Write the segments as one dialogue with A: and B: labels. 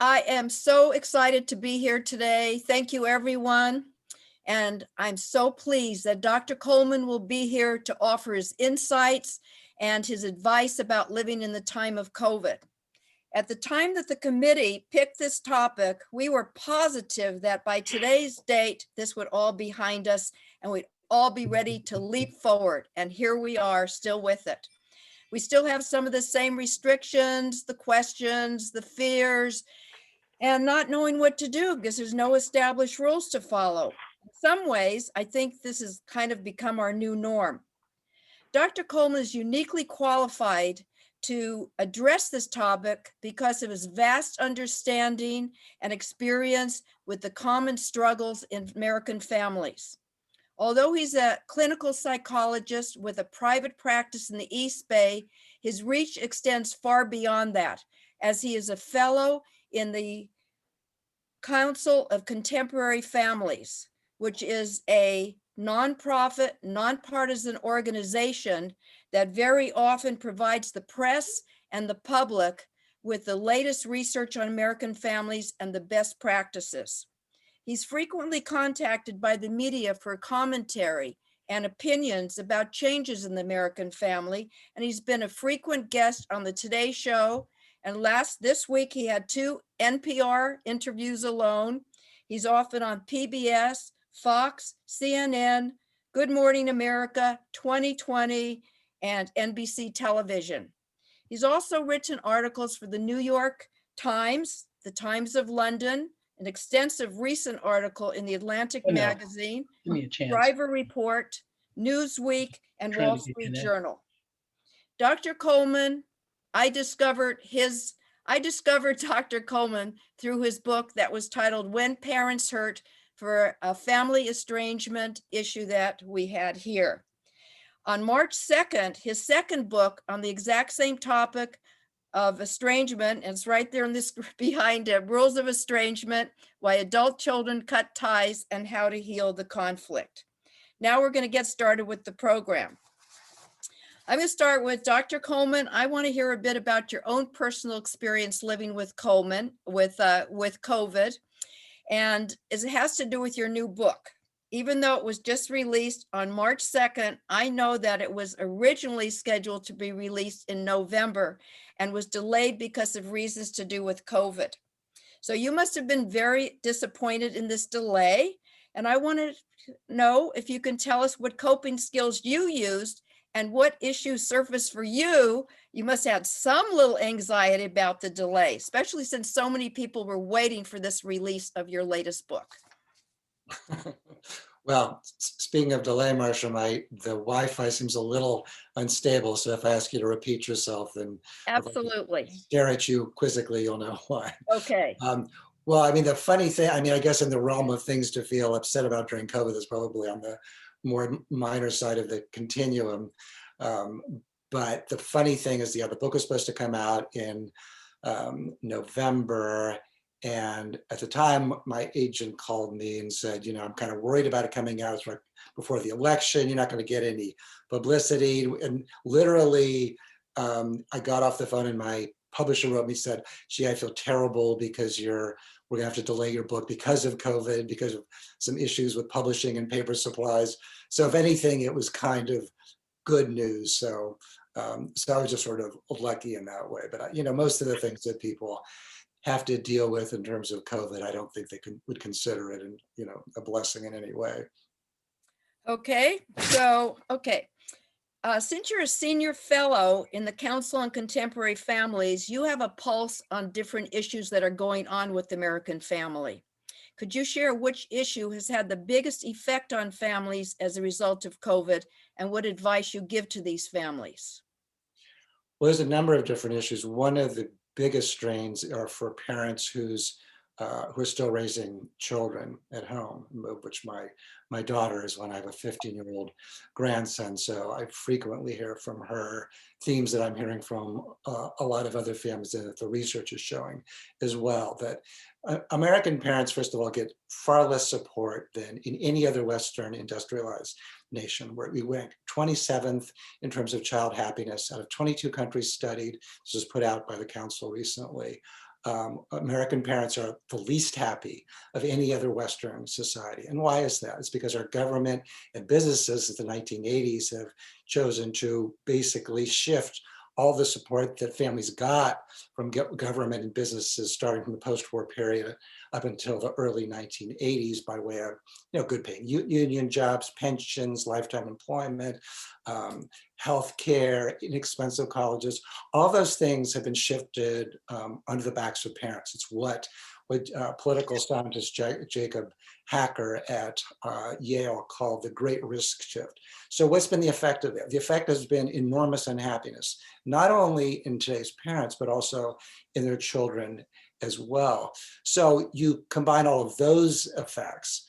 A: I am so excited to be here today. Thank you, everyone. And I'm so pleased that Dr. Coleman will be here to offer his insights and his advice about living in the time of COVID. At the time that the committee picked this topic, we were positive that by today's date, this would all be behind us and we'd all be ready to leap forward. And here we are still with it. We still have some of the same restrictions, the questions, the fears, and not knowing what to do because there's no established rules to follow. In some ways, I think this has kind of become our new norm. Dr. Coleman is uniquely qualified to address this topic because of his vast understanding and experience with the common struggles in American families. Although he's a clinical psychologist with a private practice in the East Bay, his reach extends far beyond that, as he is a fellow in the Council of Contemporary Families, which is a nonprofit, nonpartisan organization that very often provides the press and the public with the latest research on American families and the best practices. He's frequently contacted by the media for commentary and opinions about changes in the American family, and he's been a frequent guest on the Today Show. And this week, he had 2 NPR interviews alone. He's often on PBS, Fox, CNN, Good Morning America, 2020, and NBC television. He's also written articles for the New York Times, the Times of London, an extensive recent article in the Atlantic magazine, Driver Report, Newsweek, and Wall Street Journal. Dr. Coleman, I discovered Dr. Coleman through his book that was titled When Parents Hurt, for a family estrangement issue that we had here. On March 2nd, his second book on the exact same topic of estrangement, and it's right there in this behind it, Rules of Estrangement, Why Adult Children Cut Ties and How to Heal the Conflict. Now we're going to get started with the program. I'm going to start with Dr. Coleman. I want to hear a bit about your own personal experience living with COVID, and it has to do with your new book. Even though it was just released on March 2nd, I know that it was originally scheduled to be released in November and was delayed because of reasons to do with COVID. So you must have been very disappointed in this delay. And I want to know if you can tell us what coping skills you used and what issues surfaced for you. You must have had some little anxiety about the delay, especially since so many people were waiting for this release of your latest book.
B: Well, speaking of delay, Marsha, the Wi-Fi seems a little unstable. So if I ask you to repeat yourself, then
A: absolutely
B: stare at you quizzically, you'll know why.
A: Okay.
B: Well, I mean, the funny thing, I guess in the realm of things to feel upset about during COVID is probably on the more minor side of the continuum. But the funny thing is, the book was supposed to come out in November. And at the time, my agent called me and said, I'm kind of worried about it coming out. It's right before the election. You're not going to get any publicity. And literally, I got off the phone and my publisher wrote me, said, gee, I feel terrible because we're going to have to delay your book because of COVID, because of some issues with publishing and paper supplies. So if anything, it was kind of good news. So I was just sort of lucky in that way. But, most of the things that people have to deal with in terms of COVID, I don't think they would consider it, a blessing in any way.
A: Okay, so, since you're a senior fellow in the Council on Contemporary Families, you have a pulse on different issues that are going on with the American family. Could you share which issue has had the biggest effect on families as a result of COVID, and what advice you give to these families?
B: Well, there's a number of different issues. One of the biggest strains are for parents who are still raising children at home, which my daughter is one. I have a 15-year-old grandson, so I frequently hear from her themes that I'm hearing from a lot of other families, and that the research is showing as well, that American parents, first of all, get far less support than in any other Western industrialized nation, where we ranked 27th in terms of child happiness out of 22 countries studied. This was put out by the council recently. American parents are the least happy of any other Western society. And why is that? It's because our government and businesses since the 1980s have chosen to basically shift all the support that families got from government and businesses starting from the post-war period up until the early 1980s by way of good paying union jobs, pensions, lifetime employment, health care, inexpensive colleges. All those things have been shifted under the backs of parents. It's what political scientist Jacob Hacker at Yale called the great risk shift. So what's been the effect of that? The effect has been enormous unhappiness, not only in today's parents, but also in their children as well. So you combine all of those effects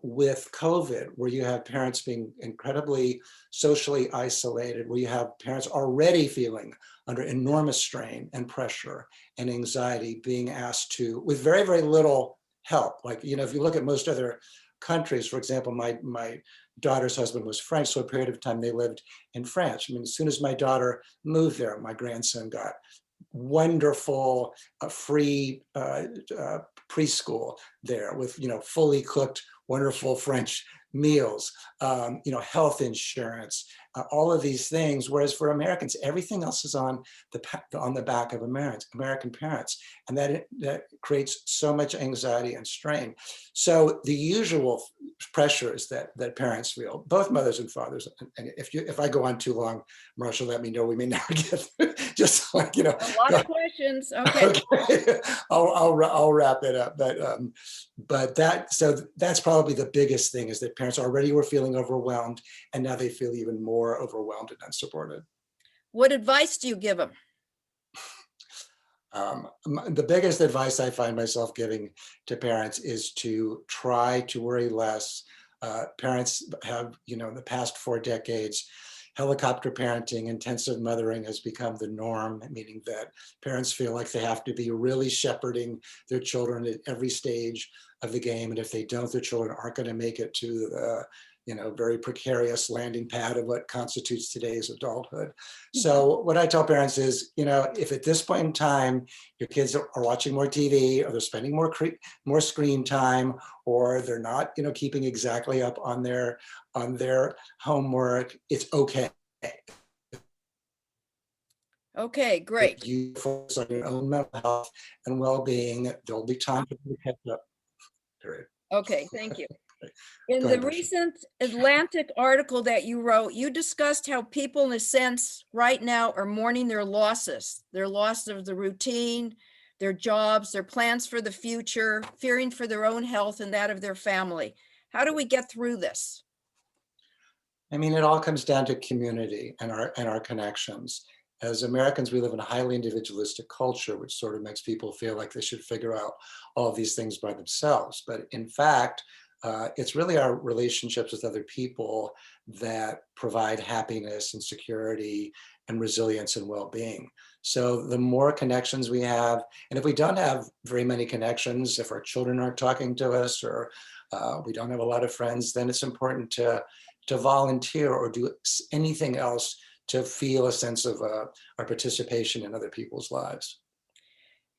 B: with COVID, where you have parents being incredibly socially isolated, where you have parents already feeling under enormous strain and pressure and anxiety, being asked to, with very, very little help. Like, if you look at most other countries, for example, my daughter's husband was French, so a period of time they lived in France. I mean, as soon as my daughter moved there, my grandson got wonderful free preschool there with fully cooked wonderful French meals, health insurance, all of these things. Whereas for Americans, everything else is on the back of American parents, and that creates so much anxiety and strain. So the usual pressures that parents feel, both mothers and fathers. And if I go on too long, Marshall, let me know. We may never get through. Just like
A: A lot of questions. Okay.
B: Okay. I'll wrap it up. But that's probably the biggest thing, is that parents already were feeling overwhelmed, and now they feel even more overwhelmed and unsupported.
A: What advice do you give them?
B: The biggest advice I find myself giving to parents is to try to worry less. Parents have, in the past 4 decades, helicopter parenting, intensive mothering has become the norm, meaning that parents feel like they have to be really shepherding their children at every stage of the game. And if they don't, their children aren't going to make it to the very precarious landing pad of what constitutes today's adulthood. So what I tell parents is, if at this point in time, your kids are watching more TV, or they're spending more screen time, or they're not, keeping exactly up on their homework, it's okay.
A: Okay, great.
B: If you focus on your own mental health and well-being, there'll be time for you to catch up. Period.
A: Okay, thank you. In
B: Go
A: the
B: ahead, Marcia.
A: recent Atlantic article that you wrote, you discussed how people, in a sense, right now are mourning their loss of the routine, their jobs, their plans for the future, fearing for their own health and that of their family. How do we get through this?
B: I mean, it all comes down to community and our connections. As Americans, we live in a highly individualistic culture, which sort of makes people feel like they should figure out all of these things by themselves. But in fact, it's really our relationships with other people that provide happiness and security and resilience and well-being. So the more connections we have, and if we don't have very many connections, if our children aren't talking to us, or we don't have a lot of friends, then it's important to volunteer or do anything else to feel a sense of our participation in other people's lives.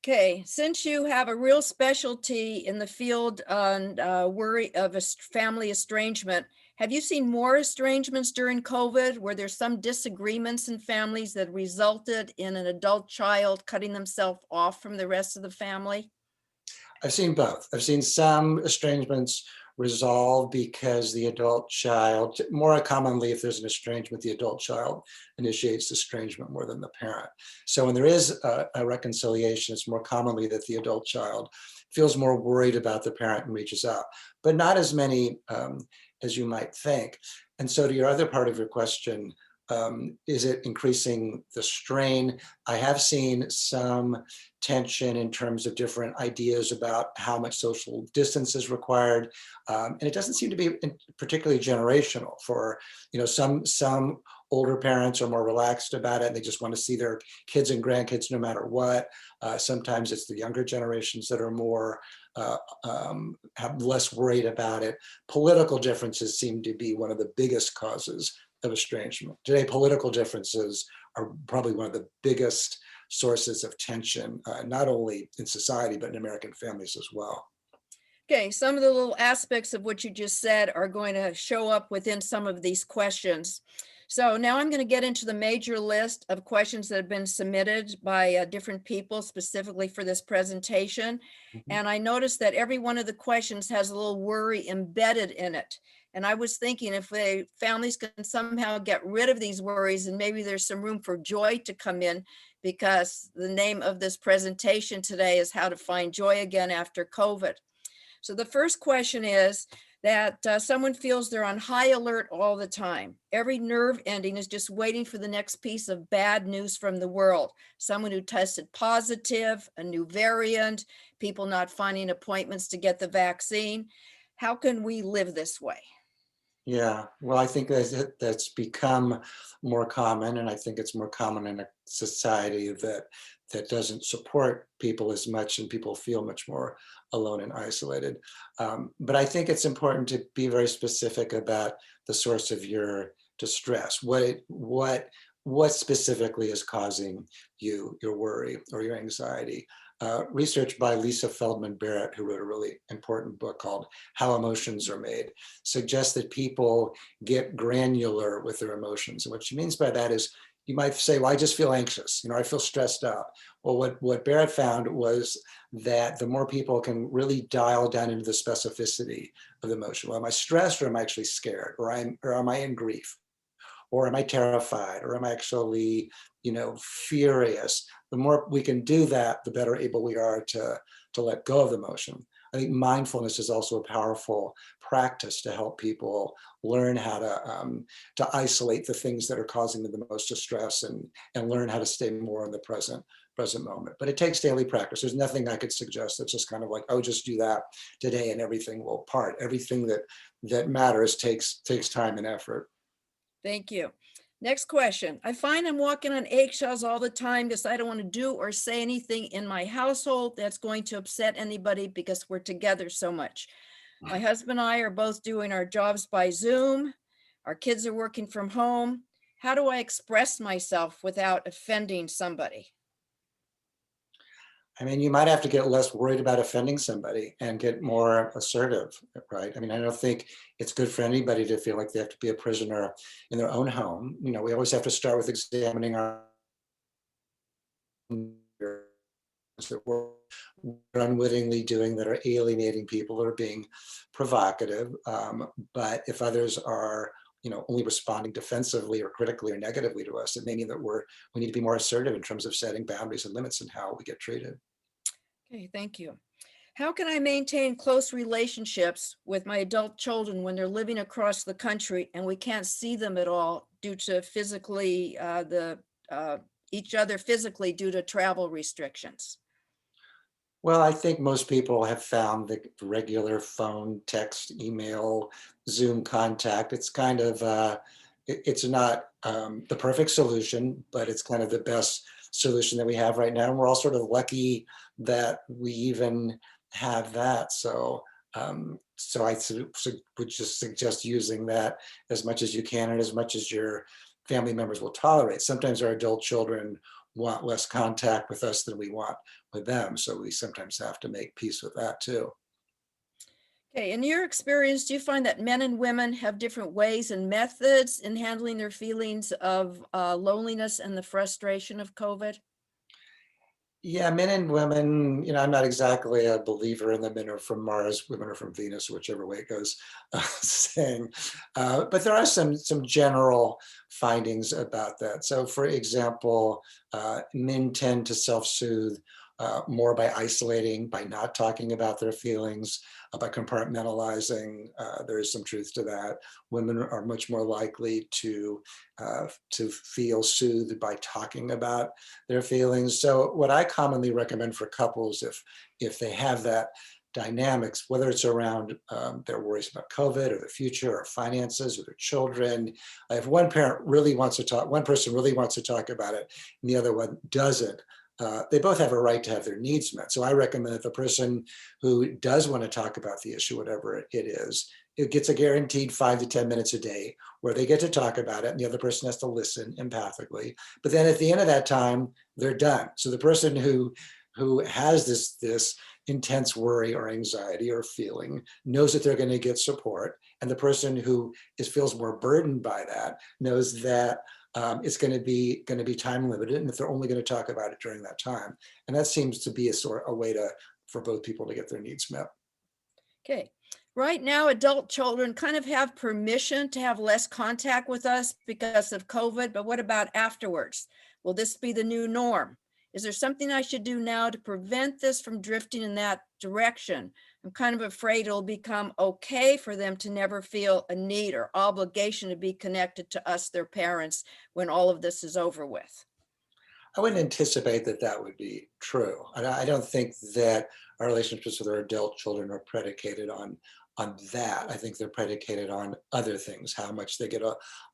A: Okay, since you have a real specialty in the field on worry of family estrangement, have you seen more estrangements during COVID? Where there's some disagreements in families that resulted in an adult child cutting themselves off from the rest of the family?
B: I've seen both. I've seen some estrangements resolved because the adult child, more commonly if there's an estrangement, the adult child initiates estrangement more than the parent. So when there is a reconciliation, it's more commonly that the adult child feels more worried about the parent and reaches out, but not as many as you might think. And so to your other part of your question, is it increasing the strain? I have seen some tension in terms of different ideas about how much social distance is required. And it doesn't seem to be particularly generational. For, some older parents are more relaxed about it, and they just want to see their kids and grandkids no matter what. Sometimes it's the younger generations that are more have less worried about it. Political differences seem to be one of the biggest causes of estrangement. Today, political differences are probably one of the biggest sources of tension, not only in society, but in American families as well.
A: Okay, some of the little aspects of what you just said are going to show up within some of these questions. So now I'm going to get into the major list of questions that have been submitted by different people specifically for this presentation. And I noticed that every one of the questions has a little worry embedded in it. And I was thinking if families can somehow get rid of these worries, and maybe there's some room for joy to come in, because the name of this presentation today is How to Find Joy Again After COVID. So the first question is that someone feels they're on high alert all the time. Every nerve ending is just waiting for the next piece of bad news from the world. Someone who tested positive, a new variant, people not finding appointments to get the vaccine. How can we live this way?
B: Yeah, well, I think that's become more common, and I think it's more common in a society that doesn't support people as much, and people feel much more alone and isolated. But I think it's important to be very specific about the source of your distress. What specifically is causing you your worry or your anxiety? Research by Lisa Feldman Barrett, who wrote a really important book called How Emotions Are Made, suggests that people get granular with their emotions. And what she means by that is, you might say, well, I just feel anxious, I feel stressed out. Well, what Barrett found was that the more people can really dial down into the specificity of the emotion. Well, am I stressed, or am I actually scared, or am I in grief? Or am I terrified? Or am I actually, furious? The more we can do that, the better able we are to let go of the emotion. I think mindfulness is also a powerful practice to help people learn how to isolate the things that are causing them the most distress, and learn how to stay more in the present moment. But it takes daily practice. There's nothing I could suggest that's just kind of like, oh, just do that today and everything will part. Everything that matters takes time and effort.
A: Thank you. Next question. I find I'm walking on eggshells all the time because I don't want to do or say anything in my household that's going to upset anybody because we're together so much. My husband and I are both doing our jobs by Zoom. Our kids are working from home. How do I express myself without offending somebody?
B: I mean, you might have to get less worried about offending somebody and get more assertive, right? I mean, I don't think it's good for anybody to feel like they have to be a prisoner in their own home. We always have to start with examining our that we're unwittingly doing that are alienating people, that are being provocative. But if others are only responding defensively or critically or negatively to us, it may mean that we need to be more assertive in terms of setting boundaries and limits in how we get treated.
A: Okay, thank you. How can I maintain close relationships with my adult children when they're living across the country and we can't see them at all due to each other physically due to travel restrictions?
B: Well, I think most people have found the regular phone, text, email, Zoom contact. It's kind of, it's not the perfect solution, but it's kind of the best solution that we have right now. And we're all sort of lucky that we even have that. So I would just suggest using that as much as you can and as much as your family members will tolerate. Sometimes our adult children want less contact with us than we want with them. So we sometimes have to make peace with that too.
A: Okay, in your experience, do you find that men and women have different ways and methods in handling their feelings of loneliness and the frustration of COVID?
B: Yeah, men and women, I'm not exactly a believer in the men are from Mars, women are from Venus, whichever way it goes, saying. But there are some general findings about that. So for example, men tend to self-soothe more by isolating, by not talking about their feelings, by compartmentalizing. There's some truth to that. Women are much more likely to feel soothed by talking about their feelings. So what I commonly recommend for couples, if they have that dynamics, whether it's around their worries about COVID or the future or finances or their children, if one parent really wants to talk, one person really wants to talk about it and the other one doesn't, they both have a right to have their needs met. So I recommend that the person who does want to talk about the issue, whatever it is, it gets a guaranteed 5 to 10 minutes a day where they get to talk about it and the other person has to listen empathically. But then at the end of that time, they're done. So the person who has this intense worry or anxiety or feeling knows that they're going to get support. And the person who feels more burdened by that knows that it's going to be time limited, and if they're only going to talk about it during that time. And that seems to be a way for both people to get their needs met.
A: Okay. Right now, adult children kind of have permission to have less contact with us because of COVID, but what about afterwards? Will this be the new norm? Is there something I should do now to prevent this from drifting in that direction? I'm kind of afraid it'll become okay for them to never feel a need or obligation to be connected to us, their parents, when all of this is over with.
B: I wouldn't anticipate that would be true. I don't think that our relationships with our adult children are predicated on that. I think they're predicated on other things, how much they get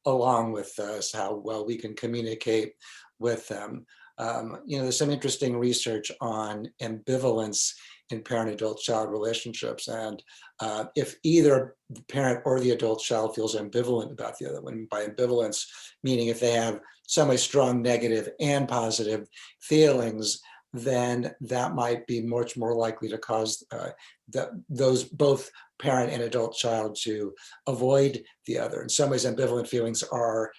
B: along with us, how well we can communicate with them. There's some interesting research on ambivalence in parent-adult-child relationships. And if either the parent or the adult child feels ambivalent about the other one, by ambivalence, meaning if they have so many strong negative and positive feelings, then that might be much more likely to cause those both parent and adult child to avoid the other. In some ways, ambivalent feelings are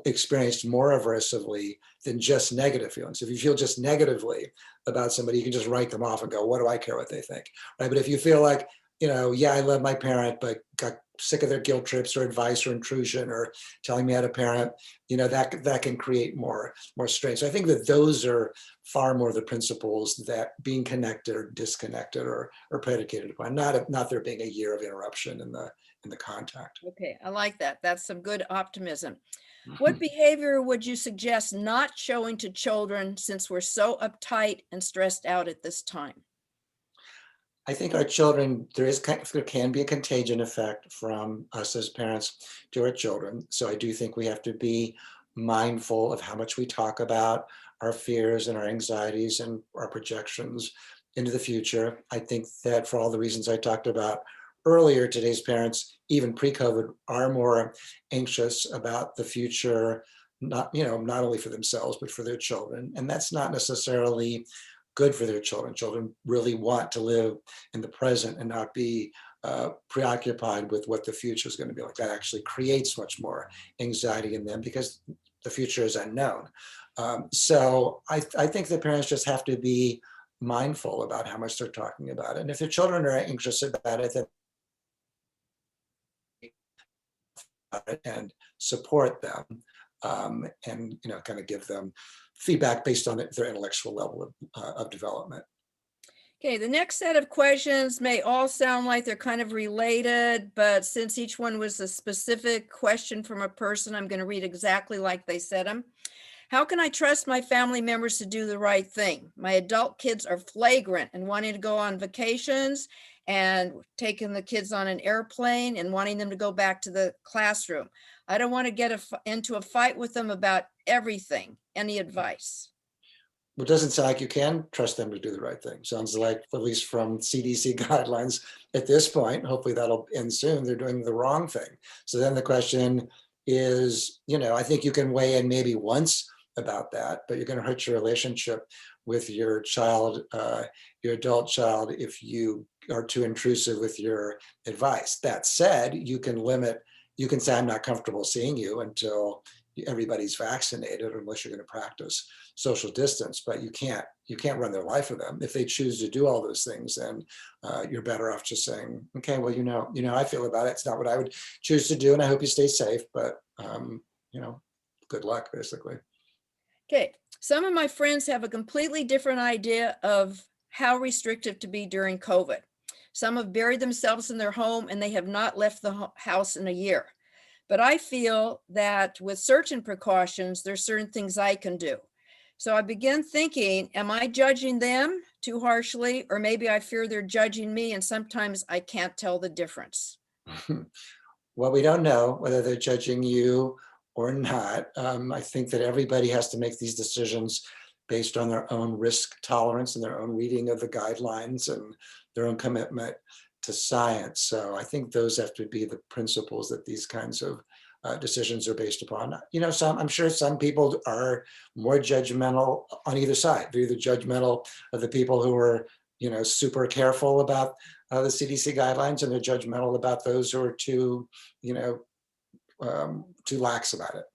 B: experienced more aversively than just negative feelings. If you feel just negatively about somebody, you can just write them off and go, what do I care what they think, right? But if you feel like, yeah, I love my parent, but got sick of their guilt trips or advice or intrusion or telling me how to parent, that can create more strain. So I think that those are far more the principles that being connected or disconnected are predicated upon, not there being a year of interruption in the contact.
A: Okay, I like that. That's some good optimism. What behavior would you suggest not showing to children since we're so uptight and stressed out at this time?
B: I think our children, there can be a contagion effect from us as parents to our children. So I do think we have to be mindful of how much we talk about our fears and our anxieties and our projections into the future. I think that for all the reasons I talked about earlier, today's parents, even pre-COVID, are more anxious about the future, not only for themselves, but for their children. And that's not necessarily good for their children. Children really want to live in the present and not be preoccupied with what the future is going to be like. That actually creates much more anxiety in them because the future is unknown. So I think the parents just have to be mindful about how much they're talking about it. And if their children are anxious about it, then and support them and kind of give them feedback based on their intellectual level of development.
A: Okay, the next set of questions may all sound like they're kind of related, but since each one was a specific question from a person, I'm going to read exactly like they said them. How can I trust my family members to do the right thing? My adult kids are flagrant and wanting to go on vacations and taking the kids on an airplane and wanting them to go back to the classroom. I don't want to get into a fight with them about everything. Any advice?
B: Well, it doesn't sound like you can trust them to do the right thing. Sounds like, at least from CDC guidelines at this point, hopefully that'll end soon, they're doing the wrong thing. So then the question is, I think you can weigh in maybe once about that, but you're going to hurt your relationship with your child, your adult child, if you are too intrusive with your advice. That said, you can say, I'm not comfortable seeing you until everybody's vaccinated, unless you're going to practice social distance, but you can't run their life for them. If they choose to do all those things, then you're better off just saying, okay, well, I feel about it. It's not what I would choose to do, and I hope you stay safe, but good luck, basically.
A: Okay, some of my friends have a completely different idea of how restrictive to be during COVID. Some have buried themselves in their home and they have not left the house in a year. But I feel that with certain precautions, there's certain things I can do. So I began thinking, am I judging them too harshly? Or maybe I fear they're judging me and sometimes I can't tell the difference.
B: Well, we don't know whether they're judging you or not. I think that everybody has to make these decisions based on their own risk tolerance and their own reading of the guidelines and their own commitment to science. So I think those have to be the principles that these kinds of decisions are based upon. I'm sure some people are more judgmental on either side. They're either judgmental of the people who are, super careful about the CDC guidelines, and they're judgmental about those who are too lax about it.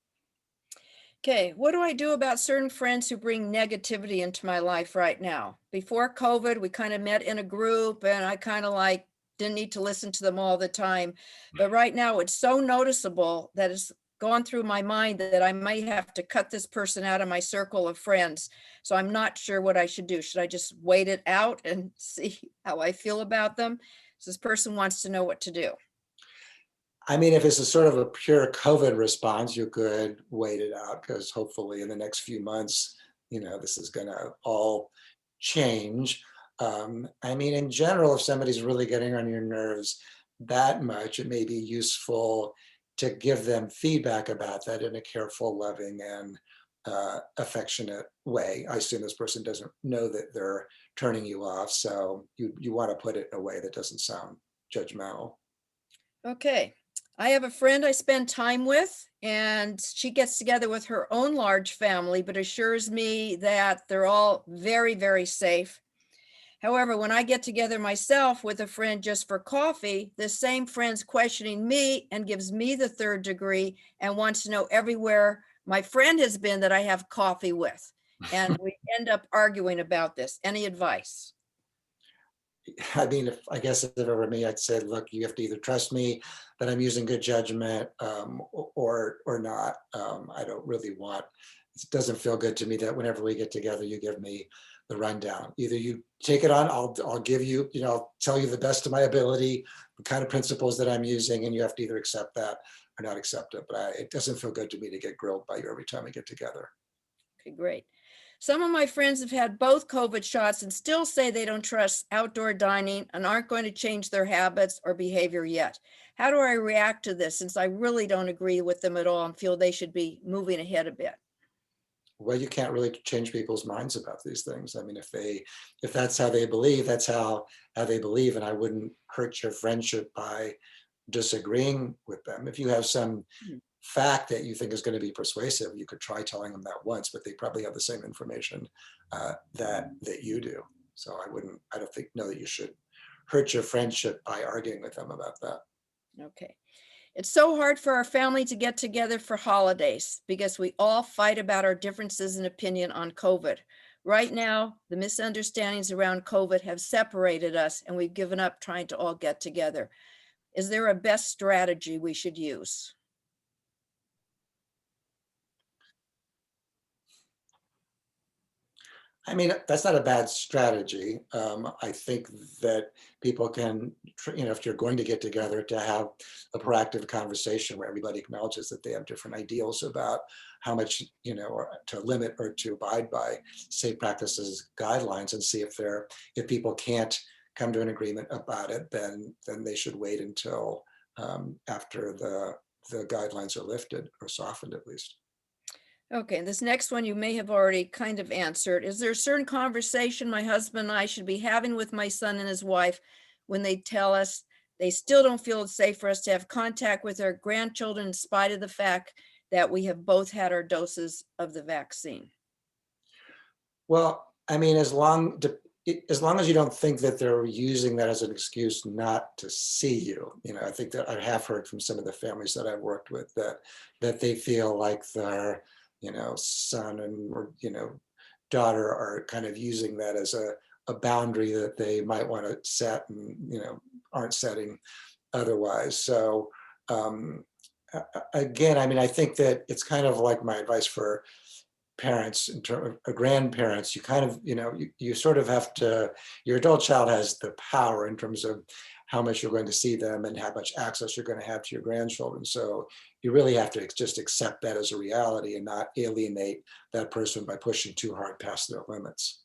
A: Okay, what do I do about certain friends who bring negativity into my life right now? Before COVID, we kind of met in a group and I kind of didn't need to listen to them all the time. But right now it's so noticeable that it's gone through my mind that I might have to cut this person out of my circle of friends. So I'm not sure what I should do. Should I just wait it out and see how I feel about them? So this person wants to know what to do.
B: I mean, if it's a sort of a pure COVID response, you could wait it out, because hopefully in the next few months, this is going to all change. I mean, in general, if somebody's really getting on your nerves that much, it may be useful to give them feedback about that in a careful, loving, and affectionate way. I assume this person doesn't know that they're turning you off, so you want to put it in a way that doesn't sound judgmental.
A: Okay. I have a friend I spend time with, and she gets together with her own large family, but assures me that they're all very, very safe. However, when I get together myself with a friend just for coffee, the same friend's questioning me and gives me the third degree and wants to know everywhere my friend has been that I have coffee with. And we end up arguing about this. Any advice?
B: I mean, I guess if it were me, I'd say, look, you have to either trust me that I'm using good judgment, or not. I don't really want, it doesn't feel good to me that whenever we get together, you give me the rundown. Either you take it on, I'll give you, I'll tell you the best of my ability, the kind of principles that I'm using, and you have to either accept that or not accept it. But it doesn't feel good to me to get grilled by you every time we get together.
A: Okay, great. Some of my friends have had both COVID shots and still say they don't trust outdoor dining and aren't going to change their habits or behavior yet. How do I react to this, since I really don't agree with them at all and feel they should be moving ahead a bit?
B: Well, you can't really change people's minds about these things. I mean, if that's how they believe, that's how they believe, and I wouldn't hurt your friendship by disagreeing with them. If you have some fact that you think is going to be persuasive, you could try telling them that once, but they probably have the same information that you do. So I don't know that you should hurt your friendship by arguing with them about that.
A: Okay. It's so hard for our family to get together for holidays because we all fight about our differences in opinion on COVID. Right now, the misunderstandings around COVID have separated us and we've given up trying to all get together. Is there a best strategy we should use?
B: I mean, that's not a bad strategy. I think that people can, if you're going to get together, to have a proactive conversation where everybody acknowledges that they have different ideals about how much, or to limit or to abide by safe practices guidelines, and see if people can't come to an agreement about it, then they should wait until after the guidelines are lifted or softened at least.
A: Okay, this next one you may have already kind of answered. Is there a certain conversation my husband and I should be having with my son and his wife when they tell us they still don't feel it's safe for us to have contact with our grandchildren in spite of the fact that we have both had our doses of the vaccine?
B: Well, I mean, as long as you don't think that they're using that as an excuse not to see you, I think that I have heard from some of the families that I've worked with that they feel like their, son or daughter are kind of using that as a boundary that they might want to set, and aren't setting otherwise. So again, I mean, I think that it's kind of like my advice for parents in terms of grandparents. You kind of, you sort of have to, your adult child has the power in terms of how much you're going to see them and how much access you're going to have to your grandchildren. So you really have to just accept that as a reality and not alienate that person by pushing too hard past their limits.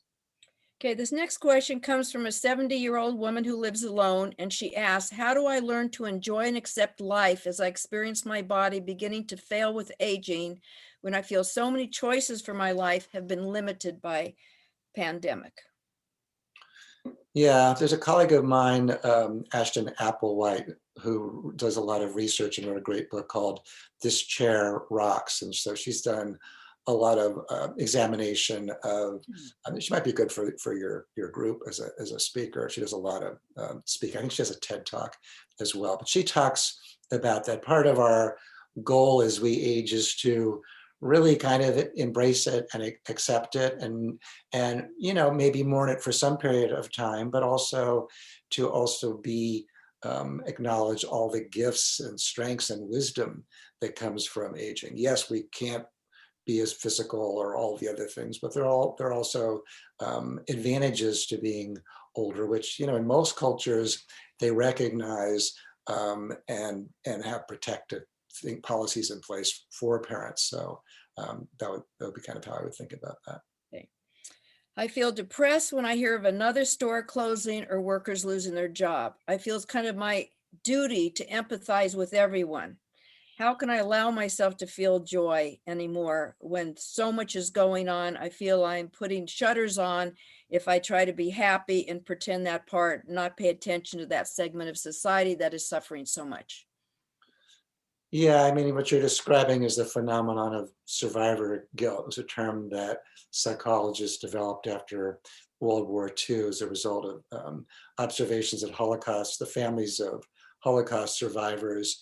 A: Okay, this next question comes from a 70-year-old woman who lives alone, and she asks, how do I learn to enjoy and accept life as I experience my body beginning to fail with aging when I feel so many choices for my life have been limited by pandemic?
B: Yeah, there's a colleague of mine, Ashton Applewhite, who does a lot of research and wrote a great book called This Chair Rocks. And so she's done a lot of examination of, I mean, she might be good for your group as a speaker. She does a lot of speaking. I think she has a TED Talk as well. But she talks about that part of our goal as we age is to really kind of embrace it and accept it and maybe mourn it for some period of time, but also to also be acknowledge all the gifts and strengths and wisdom that comes from aging. Yes, we can't be as physical or all the other things, but there are also advantages to being older, which in most cultures they recognize and have protective policies in place for parents. So that would be kind of how I would think about that.
A: Okay. I feel depressed when I hear of another store closing or workers losing their job. I feel it's kind of my duty to empathize with everyone. How can I allow myself to feel joy anymore when so much is going on? I feel I'm putting shutters on if I try to be happy and pretend that part, not pay attention to that segment of society that is suffering so much.
B: Yeah, I mean, what you're describing is the phenomenon of survivor guilt. It was a term that psychologists developed after World War II as a result of observations at Holocaust. The families of Holocaust survivors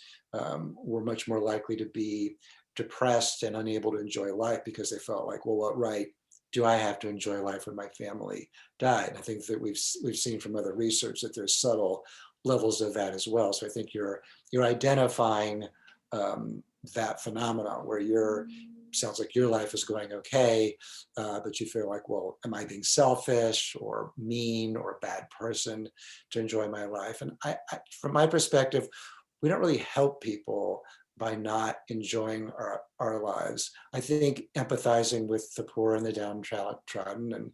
B: were much more likely to be depressed and unable to enjoy life because they felt like, well, what right do I have to enjoy life when my family died? I think that we've seen from other research that there's subtle levels of that as well. So I think you're identifying that phenomenon where sounds like your life is going okay, but you feel like, well, am I being selfish or mean or a bad person to enjoy my life? And from my perspective, we don't really help people by not enjoying our lives. I think empathizing with the poor and the downtrodden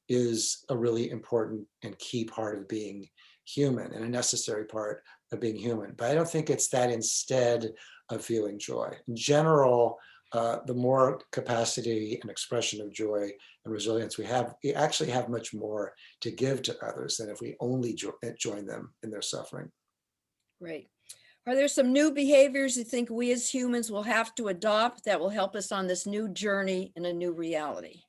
B: is a really important and key part of being human and a necessary part of being human. But I don't think it's that instead of feeling joy. In general, the more capacity and expression of joy and resilience we have, we actually have much more to give to others than if we only join them in their suffering.
A: Great. Are there some new behaviors you think we as humans will have to adopt that will help us on this new journey in a new reality?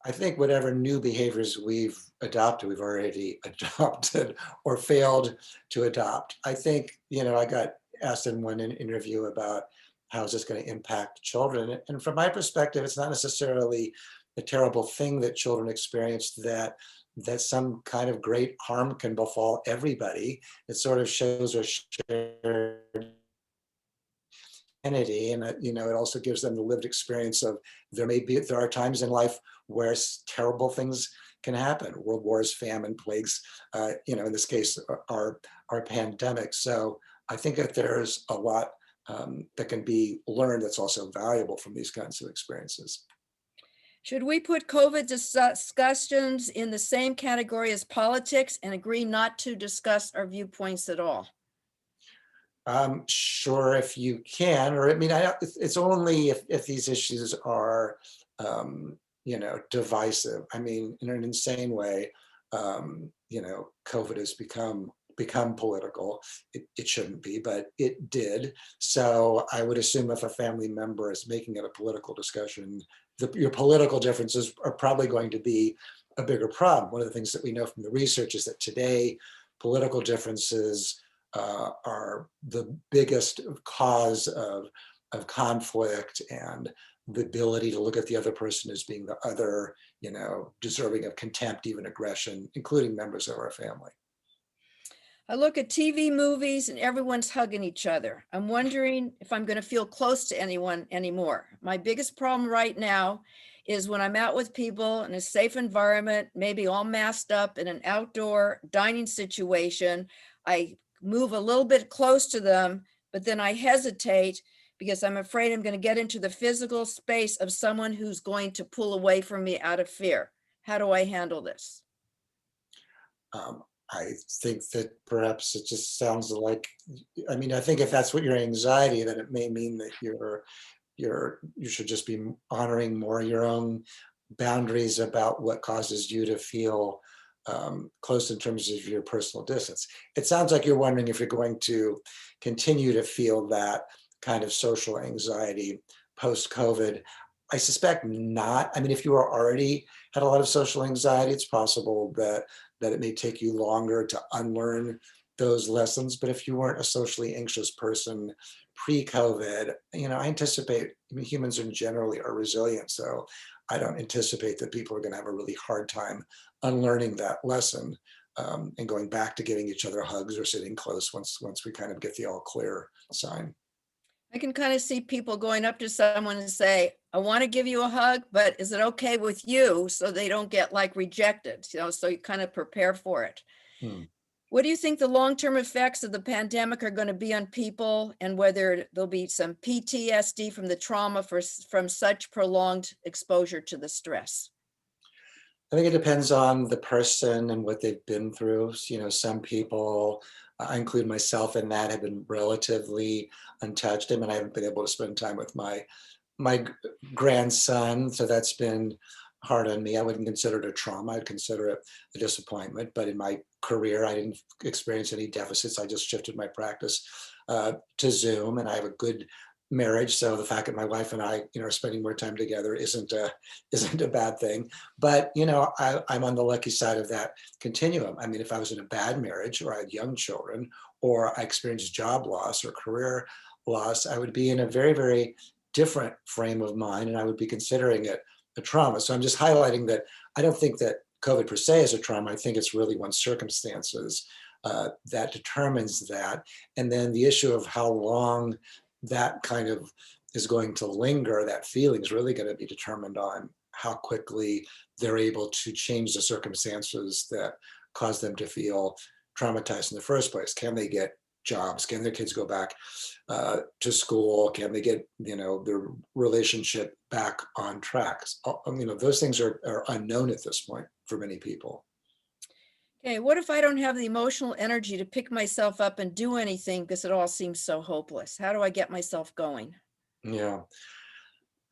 B: I think whatever new behaviors we've adopted, we've already adopted or failed to adopt. I think, I got asked in one interview about how is this going to impact children. And from my perspective, it's not necessarily a terrible thing that children experience that some kind of great harm can befall everybody. It sort of shows a shared entity, and it also gives them the lived experience of there are times in life where terrible things can happen: world wars, famine, plagues. In this case, our pandemic. So I think that there's a lot that can be learned that's also valuable from these kinds of experiences.
A: Should we put COVID discussions in the same category as politics and agree not to discuss our viewpoints at all?
B: Sure, if you can, or I mean, it's only if these issues are, divisive. I mean, in an insane way, COVID has become political. It shouldn't be, but it did. So I would assume if a family member is making it a political discussion, your political differences are probably going to be a bigger problem. One of the things that we know from the research is that today, political differences are the biggest cause of conflict and the ability to look at the other person as being the other, deserving of contempt, even aggression, including members of our family.
A: I look at TV movies and everyone's hugging each other. I'm wondering if I'm going to feel close to anyone anymore. My biggest problem right now is when I'm out with people in a safe environment, maybe all masked up in an outdoor dining situation, I move a little bit close to them, but then I hesitate because I'm afraid I'm going to get into the physical space of someone who's going to pull away from me out of fear. How do I handle this?
B: I think that perhaps it just sounds like, I mean, I think if that's what your anxiety, then it may mean that you should just be honoring more your own boundaries about what causes you to feel close in terms of your personal distance. It sounds like you're wondering if you're going to continue to feel that kind of social anxiety post-COVID. I suspect not. I mean, if you are already had a lot of social anxiety, it's possible that it may take you longer to unlearn those lessons. But if you weren't a socially anxious person pre-COVID, I anticipate, I mean, humans in generally are resilient. So I don't anticipate that people are going to have a really hard time unlearning that lesson and going back to giving each other hugs or sitting close once we kind of get the all clear sign.
A: I can kind of see people going up to someone and say, I want to give you a hug, but is it okay with you? So they don't get like rejected, so you kind of prepare for it.
B: Hmm.
A: What do you think the long-term effects of the pandemic are going to be on people, and whether there'll be some PTSD from the trauma from such prolonged exposure to the stress?
B: I think it depends on the person and what they've been through. Some people, I include myself in that, have been relatively untouched. I mean, I haven't been able to spend time with my grandson, so that's been hard on me. I wouldn't consider it a trauma. I'd consider it a disappointment. But in my career, I didn't experience any deficits. I just shifted my practice to Zoom, and I have a good marriage. So the fact that my wife and I, are spending more time together isn't a bad thing. But I'm on the lucky side of that continuum. I mean, if I was in a bad marriage, or I had young children, or I experienced job loss or career loss, I would be in a very, very different frame of mind, and I would be considering it a trauma. So I'm just highlighting that I don't think that COVID per se is a trauma. I think it's really one's circumstances that determines that. And then the issue of how long that kind of is going to linger, that feeling is really going to be determined on how quickly they're able to change the circumstances that cause them to feel traumatized in the first place. Can they get jobs? Can their kids go back to school? Can they get their relationship back on track? Those things are unknown at this point for many people.
A: Okay, what if I don't have the emotional energy to pick myself up and do anything because it all seems so hopeless? How do I get myself going?
B: Yeah,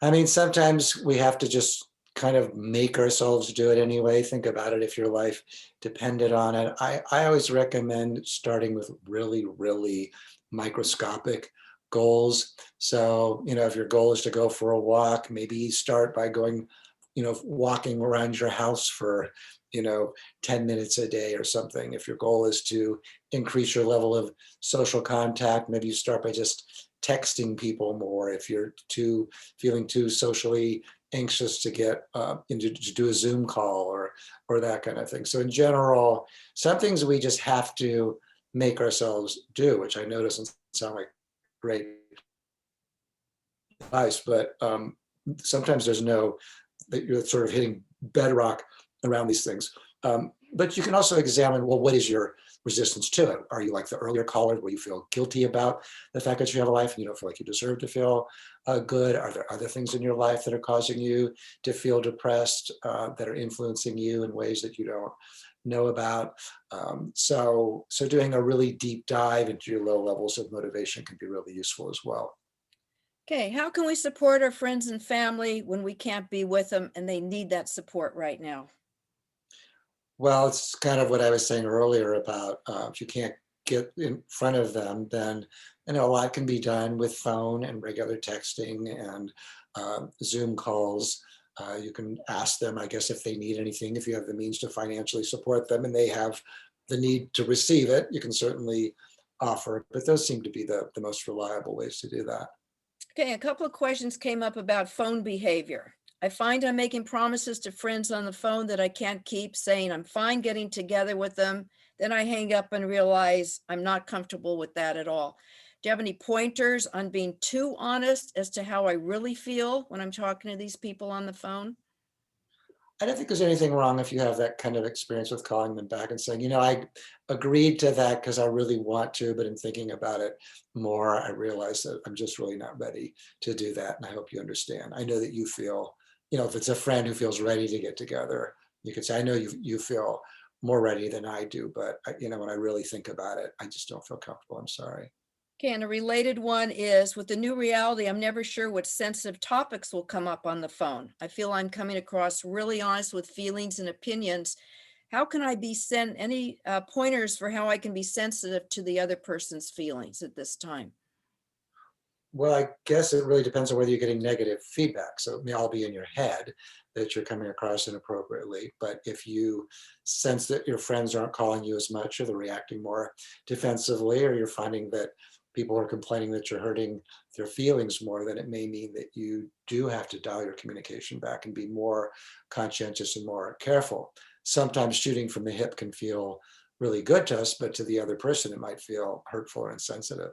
B: I mean, sometimes we have to just kind of make ourselves do it anyway. Think about it if your life depended on it. I always recommend starting with really, really microscopic goals. So, if your goal is to go for a walk, maybe start by going, walking around your house for, 10 minutes a day or something. If your goal is to increase your level of social contact, maybe you start by just texting people more. If you're feeling too socially anxious to get to do a Zoom call or that kind of thing. So in general, some things we just have to make ourselves do, which I know doesn't sound like great advice, but sometimes there's that you're sort of hitting bedrock around these things. But you can also examine, well, what is your resistance to it? Are you like the earlier caller where you feel guilty about the fact that you have a life and you don't feel like you deserve to feel good? Are there other things in your life that are causing you to feel depressed, that are influencing you in ways that you don't know about? So doing a really deep dive into your low levels of motivation can be really useful as well.
A: Okay, how can we support our friends and family when we can't be with them and they need that support right now?
B: Well, it's kind of what I was saying earlier about if you can't get in front of them, then a lot can be done with phone and regular texting and Zoom calls. You can ask them, I guess, if they need anything, if you have the means to financially support them and they have the need to receive it, you can certainly offer. But those seem to be the most reliable ways to do that.
A: Okay, a couple of questions came up about phone behavior. I find I'm making promises to friends on the phone that I can't keep, saying I'm fine getting together with them. Then I hang up and realize I'm not comfortable with that at all. Do you have any pointers on being too honest as to how I really feel when I'm talking to these people on the phone?
B: I don't think there's anything wrong if you have that kind of experience with calling them back and saying, I agreed to that because I really want to, but in thinking about it more, I realize that I'm just really not ready to do that. And I hope you understand. I know that you feel, if it's a friend who feels ready to get together, You could say, I know you feel more ready than I do, but when I really think about it, I just don't feel comfortable. I'm sorry.
A: Okay, and a related one is, with the new reality, I'm never sure what sensitive topics will come up on the phone. I feel I'm coming across really honest with feelings and opinions. How can I be sent any pointers for how I can be sensitive to the other person's feelings at this time?
B: Well, I guess it really depends on whether you're getting negative feedback. So it may all be in your head that you're coming across inappropriately. But if you sense that your friends aren't calling you as much, or they're reacting more defensively, or you're finding that people are complaining that you're hurting their feelings more, then it may mean that you do have to dial your communication back and be more conscientious and more careful. Sometimes shooting from the hip can feel really good to us, but to the other person, it might feel hurtful or insensitive.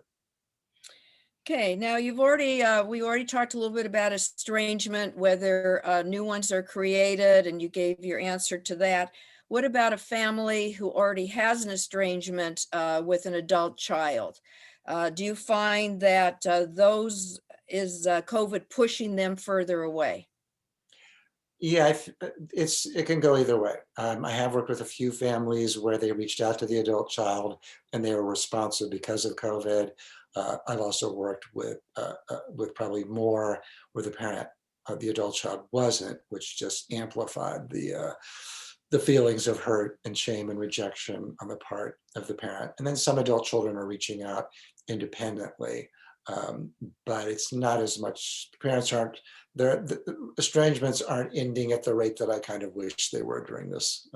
A: Okay, now we already talked a little bit about estrangement, whether new ones are created, and you gave your answer to that. What about a family who already has an estrangement with an adult child? Do you find that those is COVID pushing them further away?
B: Yeah, it can go either way. I have worked with a few families where they reached out to the adult child and they were responsive because of COVID. I've also worked with probably more where the parent, the adult child wasn't, which just amplified the feelings of hurt and shame and rejection on the part of the parent. And then some adult children are reaching out independently, um, but it's not as much. Parents aren't there. The estrangements aren't ending at the rate that I kind of wish they were during this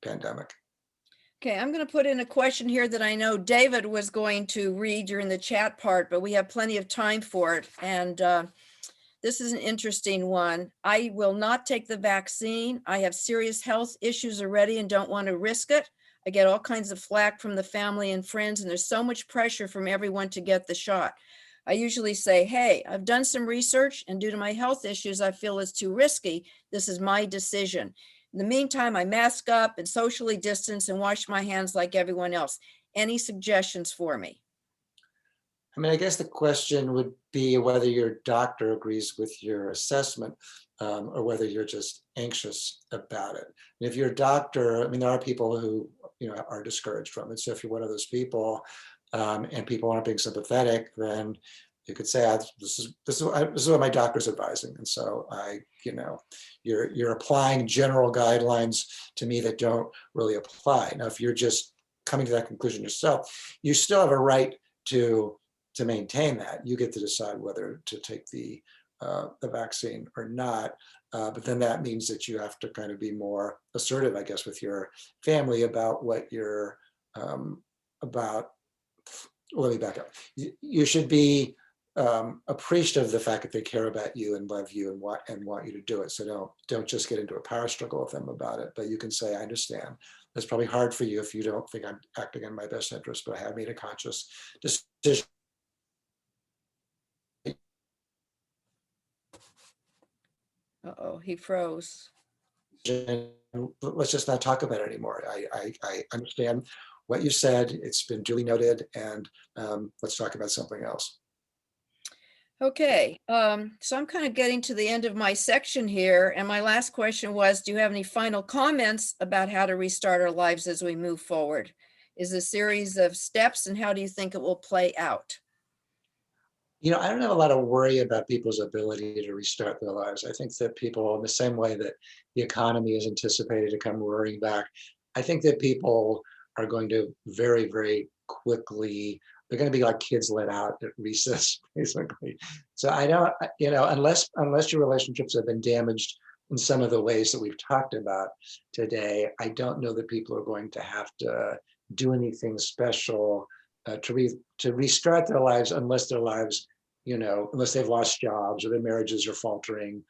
B: pandemic.
A: Okay, I'm going to put in a question here that I know David was going to read during the chat part, but we have plenty of time for it. And this is an interesting one. I will not take the vaccine. I have serious health issues already and don't want to risk it. I get all kinds of flack from the family and friends, and there's so much pressure from everyone to get the shot. I usually say, hey, I've done some research, and due to my health issues, I feel it's too risky. This is my decision. In the meantime, I mask up and socially distance and wash my hands like everyone else. Any suggestions for me?
B: I mean, I guess the question would be whether your doctor agrees with your assessment, or whether you're just anxious about it. And if your doctor, I mean, there are people who are discouraged from it. So if you're one of those people, and people aren't being sympathetic, then you could say, this is what my doctor's advising. And so you're applying general guidelines to me that don't really apply. Now, if you're just coming to that conclusion yourself, you still have a right to maintain that. You get to decide whether to take the vaccine or not. But then that means that you have to kind of be more assertive, I guess, with your family about what you're about. Let me back up. You should be appreciative of the fact that they care about you and love you and want you to do it. So don't just get into a power struggle with them about it. But you can say, I understand. It's probably hard for you if you don't think I'm acting in my best interest, but I have made a conscious decision.
A: Uh-oh, he froze.
B: Let's just not talk about it anymore. I understand what you said. It's been duly noted, and let's talk about something else.
A: Okay, so I'm kind of getting to the end of my section here, and my last question was, do you have any final comments about how to restart our lives as we move forward? Is a series of steps, and how do you think it will play out?
B: I don't have a lot of worry about people's ability to restart their lives. I think that people, in the same way that the economy is anticipated to come roaring back, I think that people are going to very, very quickly, they're going to be like kids let out at recess, basically. So I don't, unless your relationships have been damaged in some of the ways that we've talked about today, I don't know that people are going to have to do anything special to restart their lives, unless their lives, unless they've lost jobs or their marriages are faltering,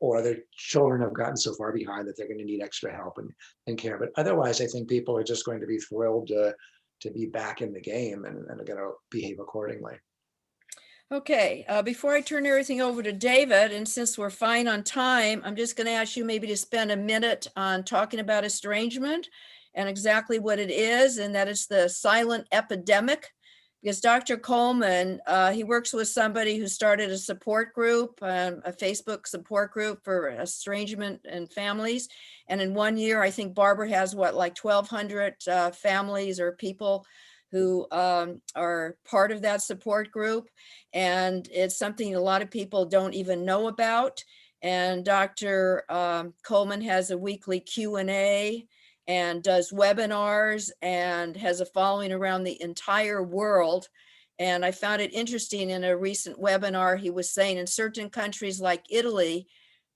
B: or their children have gotten so far behind that they're going to need extra help and care. But otherwise, I think people are just going to be thrilled to be back in the game and are going to behave accordingly.
A: Okay, before I turn everything over to David, and since we're fine on time, I'm just going to ask you maybe to spend a minute on talking about estrangement and exactly what it is, and that it's the silent epidemic Because Dr. Coleman, he works with somebody who started a support group, a Facebook support group for estrangement and families. And in 1 year, I think Barbara has what, like 1,200 families or people who are part of that support group. And it's something a lot of people don't even know about. And Dr. Coleman has a weekly Q&A and does webinars and has a following around the entire world. And I found it interesting in a recent webinar, he was saying in certain countries like Italy,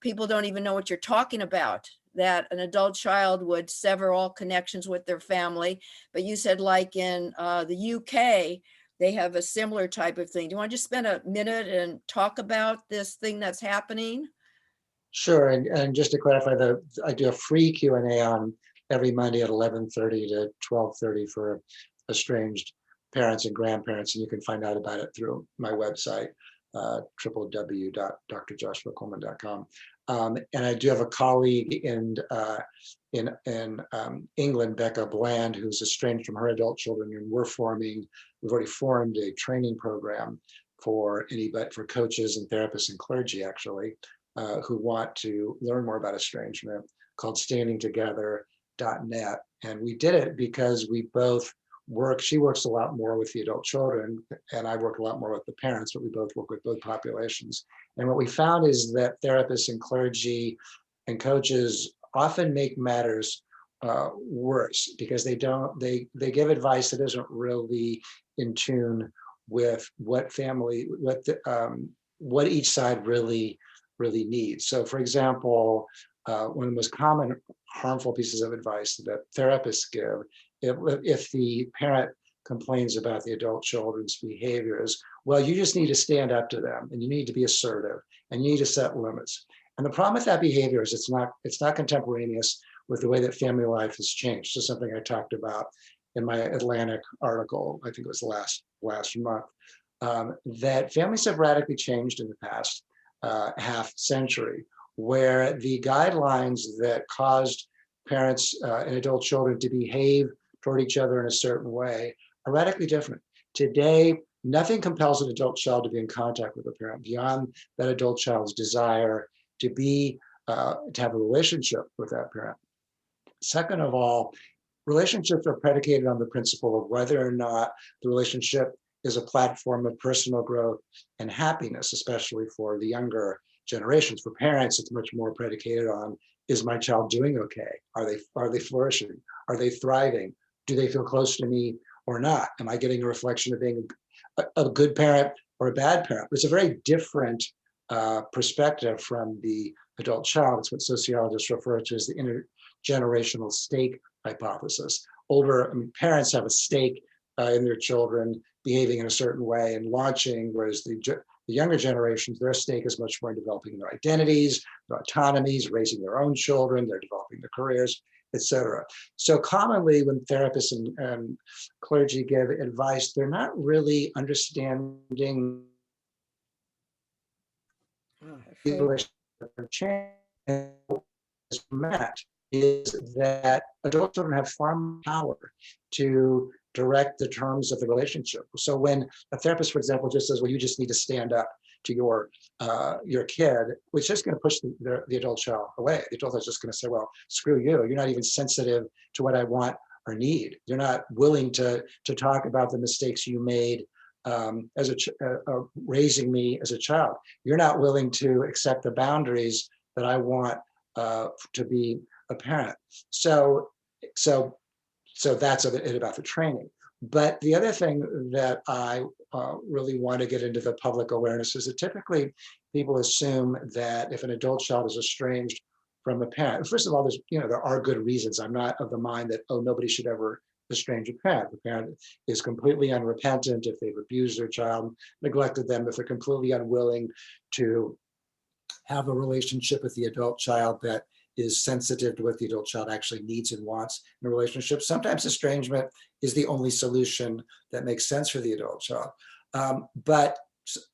A: people don't even know what you're talking about, that an adult child would sever all connections with their family. But you said like in the UK, they have a similar type of thing. Do you want to just spend a minute and talk about this thing that's happening?
B: Sure, and just to clarify, I do a free Q&A on every Monday at 11:30 to 12:30 for estranged parents and grandparents, and you can find out about it through my website, www.drjoshuacoleman.com. And I do have a colleague in England, Becca Bland, who's estranged from her adult children, and we've already formed a training program for coaches and therapists and clergy, actually, who want to learn more about estrangement, called standingtogether.net. And we did it because we both work. She works a lot more with the adult children, and I work a lot more with the parents, but we both work with both populations. And what we found is that therapists and clergy and coaches often make matters worse because they give advice that isn't really in tune with what each side really needs. So for example, one of the most common harmful pieces of advice that therapists give, if the parent complains about the adult children's behaviors, well, you just need to stand up to them and you need to be assertive and you need to set limits. And the problem with that behavior is it's not contemporaneous with the way that family life has changed. So something I talked about in my Atlantic article, I think it was last month, that families have radically changed in the past half century, where the guidelines that caused parents and adult children to behave toward each other in a certain way are radically different. Today, nothing compels an adult child to be in contact with a parent beyond that adult child's desire to have a relationship with that parent. Second of all, relationships are predicated on the principle of whether or not the relationship is a platform of personal growth and happiness, especially for the younger generations. For parents, it's much more predicated on, is my child doing okay? Are they flourishing? Are they thriving? Do they feel close to me or not? Am I getting a reflection of being a good parent or a bad parent? It's a very different perspective from the adult child. It's what sociologists refer to as the intergenerational stake hypothesis. Parents have a stake in their children behaving in a certain way and launching, whereas the younger generations, their stake is much more in developing their identities, their autonomies, raising their own children, they're developing their careers, etc. So commonly when therapists and clergy give advice, they're not really understanding the relationship change. And what is meant is that adult children have far more power to direct the terms of the relationship. So when a therapist, for example, just says, well, you just need to stand up to your kid, it's just going to push the adult child away. The adult is just going to say, well, screw you. You're not even sensitive to what I want or need. You're not willing to talk about the mistakes you made as raising me as a child. You're not willing to accept the boundaries that I want to be a parent. So that's it about the training. But the other thing that I really want to get into the public awareness is that typically people assume that if an adult child is estranged from a parent, first of all, there are good reasons. I'm not of the mind that, oh, nobody should ever estrange a parent. The parent is completely unrepentant if they've abused their child, neglected them, if they're completely unwilling to have a relationship with the adult child that is sensitive to what the adult child actually needs and wants in a relationship. Sometimes estrangement is the only solution that makes sense for the adult child. But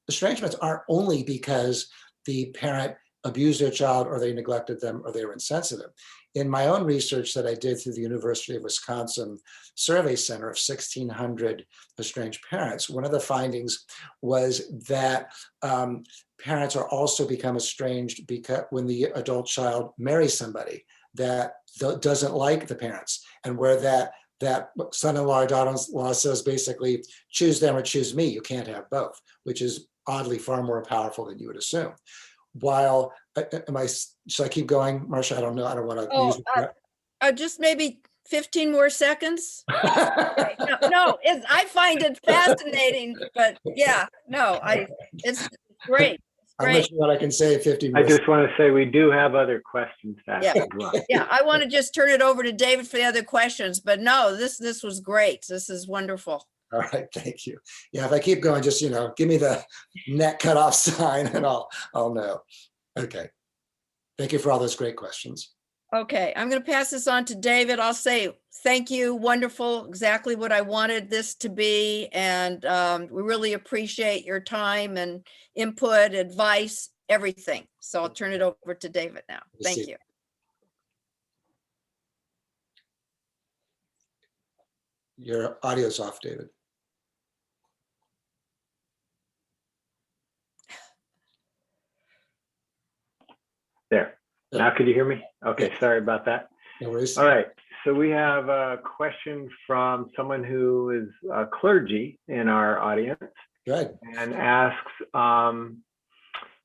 B: estrangements aren't only because the parent abused their child or they neglected them or they were insensitive. in my own research that I did through the University of Wisconsin Survey Center of 1,600 estranged parents, one of the findings was that parents are also become estranged because when the adult child marries somebody that doesn't like the parents, and where that son-in-law or daughter-in-law says basically, choose them or choose me, you can't have both, which is oddly far more powerful than you would assume. While, should I keep going, Marcia? I don't know, I don't want to use it.
A: Just maybe 15 more seconds. No, I find it fascinating, but yeah, no, it's great.
B: I'm not sure what I can say 50
C: I just want to say we do have other questions to ask as well.
A: Yeah, I want to just turn it over to David for the other questions, but no, this was great. This is wonderful.
B: All right, thank you. Yeah, if I keep going, just, give me the net cutoff sign and I'll know. Okay. Thank you for all those great questions.
A: Okay, I'm going to pass this on to David. I'll say thank you, wonderful, exactly what I wanted this to be. And we really appreciate your time and input, advice, everything. So I'll turn it over to David now. Thank you.
B: Your audio's off, David.
C: There. Now could you hear me? Okay, sorry about that.
B: No worries.
C: All right, so we have a question from someone who is clergy in our audience.
B: Good.
C: And asks,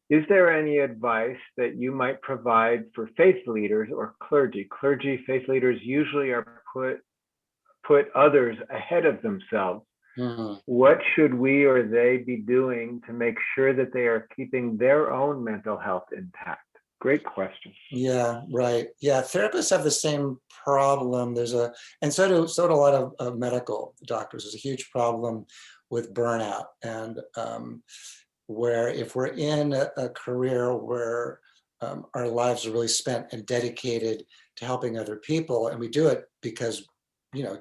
C: is there any advice that you might provide for faith leaders or clergy? Clergy, faith leaders usually are put others ahead of themselves.
B: Mm-hmm.
C: What should we or they be doing to make sure that they are keeping their own mental health intact? Great question.
B: Yeah, right. Yeah, therapists have the same problem. And so do a lot of medical doctors. There's a huge problem with burnout, and where if we're in a career where our lives are really spent and dedicated to helping other people, and we do it because,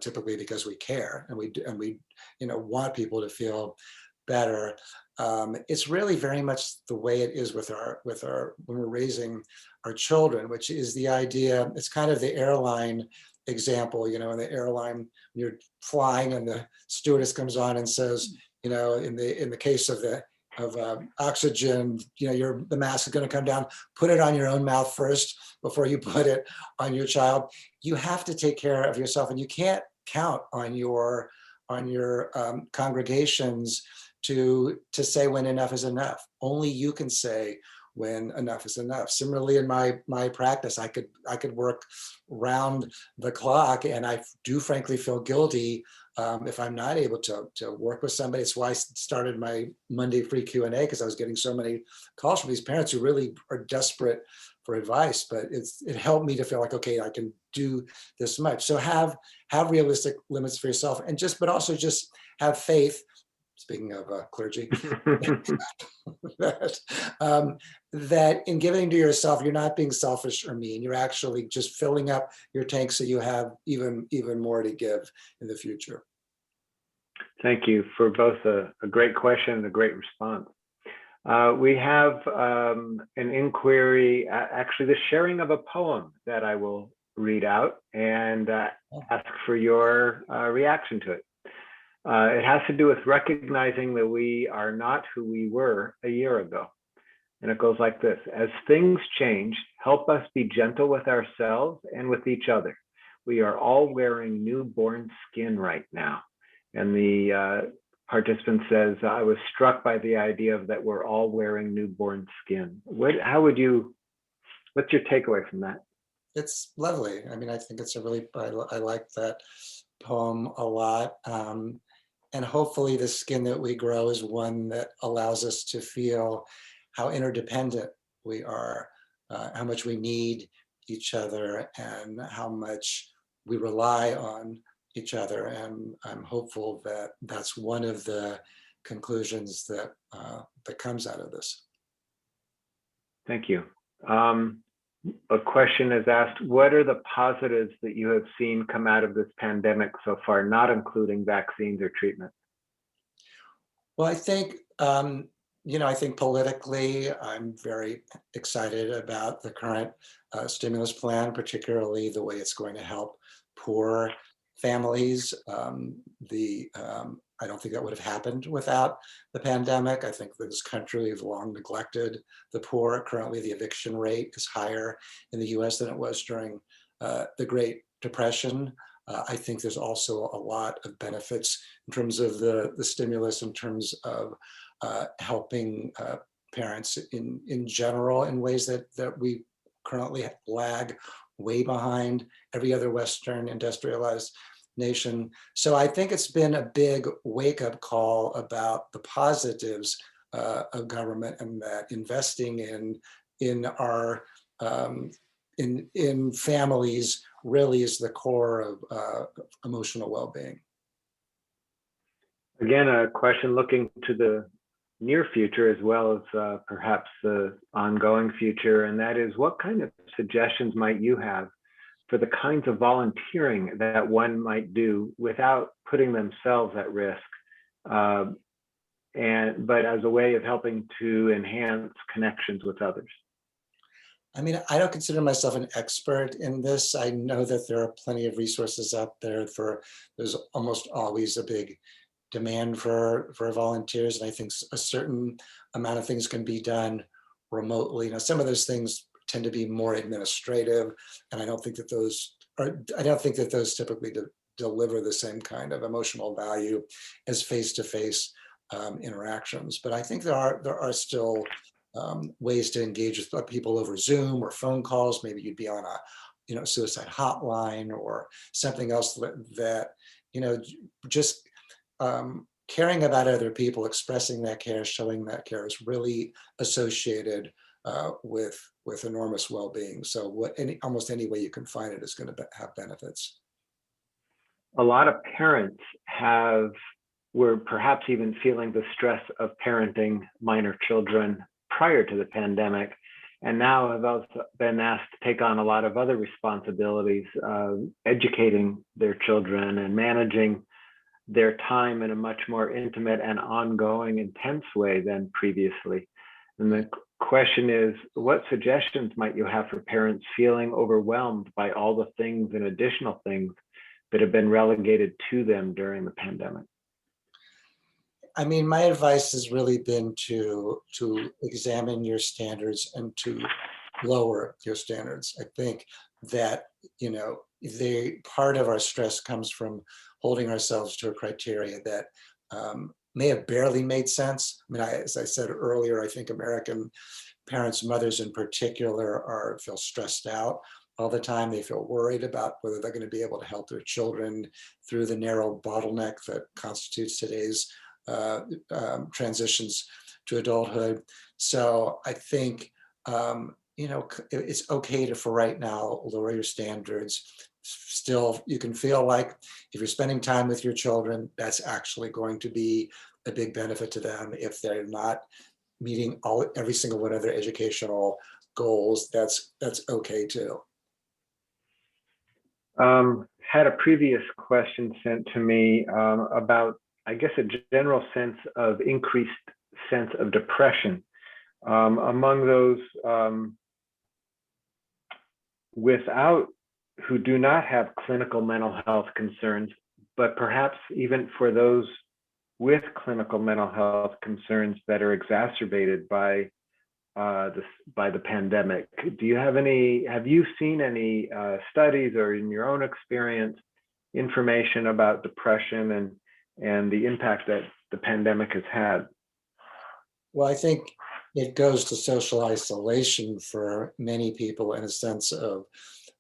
B: typically because we care and we want people to feel better. It's really very much the way it is with our when we're raising our children, which is the idea. It's kind of the airline example, in the airline, you're flying and the stewardess comes on and says, in the case of oxygen, the mask is going to come down, put it on your own mouth first before you put it on your child. You have to take care of yourself, and you can't count on your congregations to say when enough is enough. Only you can say when enough is enough. Similarly, in my practice, I could work round the clock, and I do frankly feel guilty if I'm not able to work with somebody. It's why I started my Monday free Q&A, because I was getting so many calls from these parents who really are desperate for advice. But it helped me to feel like, okay, I can do this much. So have realistic limits for yourself, and but also just have faith. Speaking of clergy, that in giving to yourself, you're not being selfish or mean. You're actually just filling up your tank so you have even more to give in the future.
C: Thank you for both a great question and a great response. We have an inquiry, actually the sharing of a poem that I will read out and ask for your reaction to it. It has to do with recognizing that we are not who we were a year ago. And it goes like this: as things change, help us be gentle with ourselves and with each other. We are all wearing newborn skin right now. And the participant says, I was struck by the idea of that we're all wearing newborn skin. What's your takeaway from that?
B: It's lovely. I mean, I think it's I like that poem a lot. And hopefully the skin that we grow is one that allows us to feel how interdependent we are, how much we need each other, and how much we rely on each other. And I'm hopeful that that's one of the conclusions that comes out of this.
C: Thank you. A question is asked, what are the positives that you have seen come out of this pandemic so far, not including vaccines or treatment?
B: Well, I think I think politically, I'm very excited about the current stimulus plan, particularly the way it's going to help poor families. I don't think that would have happened without the pandemic. I think that this country has long neglected the poor. Currently, the eviction rate is higher in the US than it was during the Great Depression. I think there's also a lot of benefits in terms of the stimulus, in terms of helping parents in general in ways that we currently lag way behind every other Western industrialized nation. So I think it's been a big wake-up call about the positives of government, and that investing in our in families really is the core of emotional well-being.
C: Again, a question looking to the near future as well as perhaps the ongoing future, and that is, what kind of suggestions might you have for the kinds of volunteering that one might do without putting themselves at risk, but as a way of helping to enhance connections with others?
B: I mean, I don't consider myself an expert in this. I know that there are plenty of resources out there there's almost always a big demand for volunteers. And I think a certain amount of things can be done remotely. Now, some of those things tend to be more administrative, and I don't think that those typically deliver the same kind of emotional value as face-to-face interactions. But I think there are still ways to engage with people over Zoom or phone calls. Maybe you'd be on a suicide hotline or something else that just caring about other people, expressing that care, showing that care is really associated with enormous well-being. So almost any way you can find it is going to have benefits.
C: A lot of parents were perhaps even feeling the stress of parenting minor children prior to the pandemic, and now have also been asked to take on a lot of other responsibilities, educating their children and managing their time in a much more intimate and ongoing, intense way than previously. And the question is, what suggestions might you have for parents feeling overwhelmed by all the things and additional things that have been relegated to them during the pandemic?
B: I mean, my advice has really been to examine your standards and to lower your standards. I think that, part of our stress comes from holding ourselves to a criteria that may have barely made sense. I mean, as I said earlier, I think American parents, mothers in particular, feel stressed out all the time. They feel worried about whether they're going to be able to help their children through the narrow bottleneck that constitutes today's transitions to adulthood. So I think, it's okay to, for right now, lower your standards. Still, you can feel like if you're spending time with your children, that's actually going to be a big benefit to them. If they're not meeting every single one of their educational goals, that's okay too.
C: Had a previous question sent to me about, I guess, a general sense of increased sense of depression among those who do not have clinical mental health concerns, but perhaps even for those with clinical mental health concerns that are exacerbated by the pandemic. Have you seen any studies, or in your own experience, information about depression and the impact that the pandemic has had?
B: Well, I think it goes to social isolation for many people, in a sense of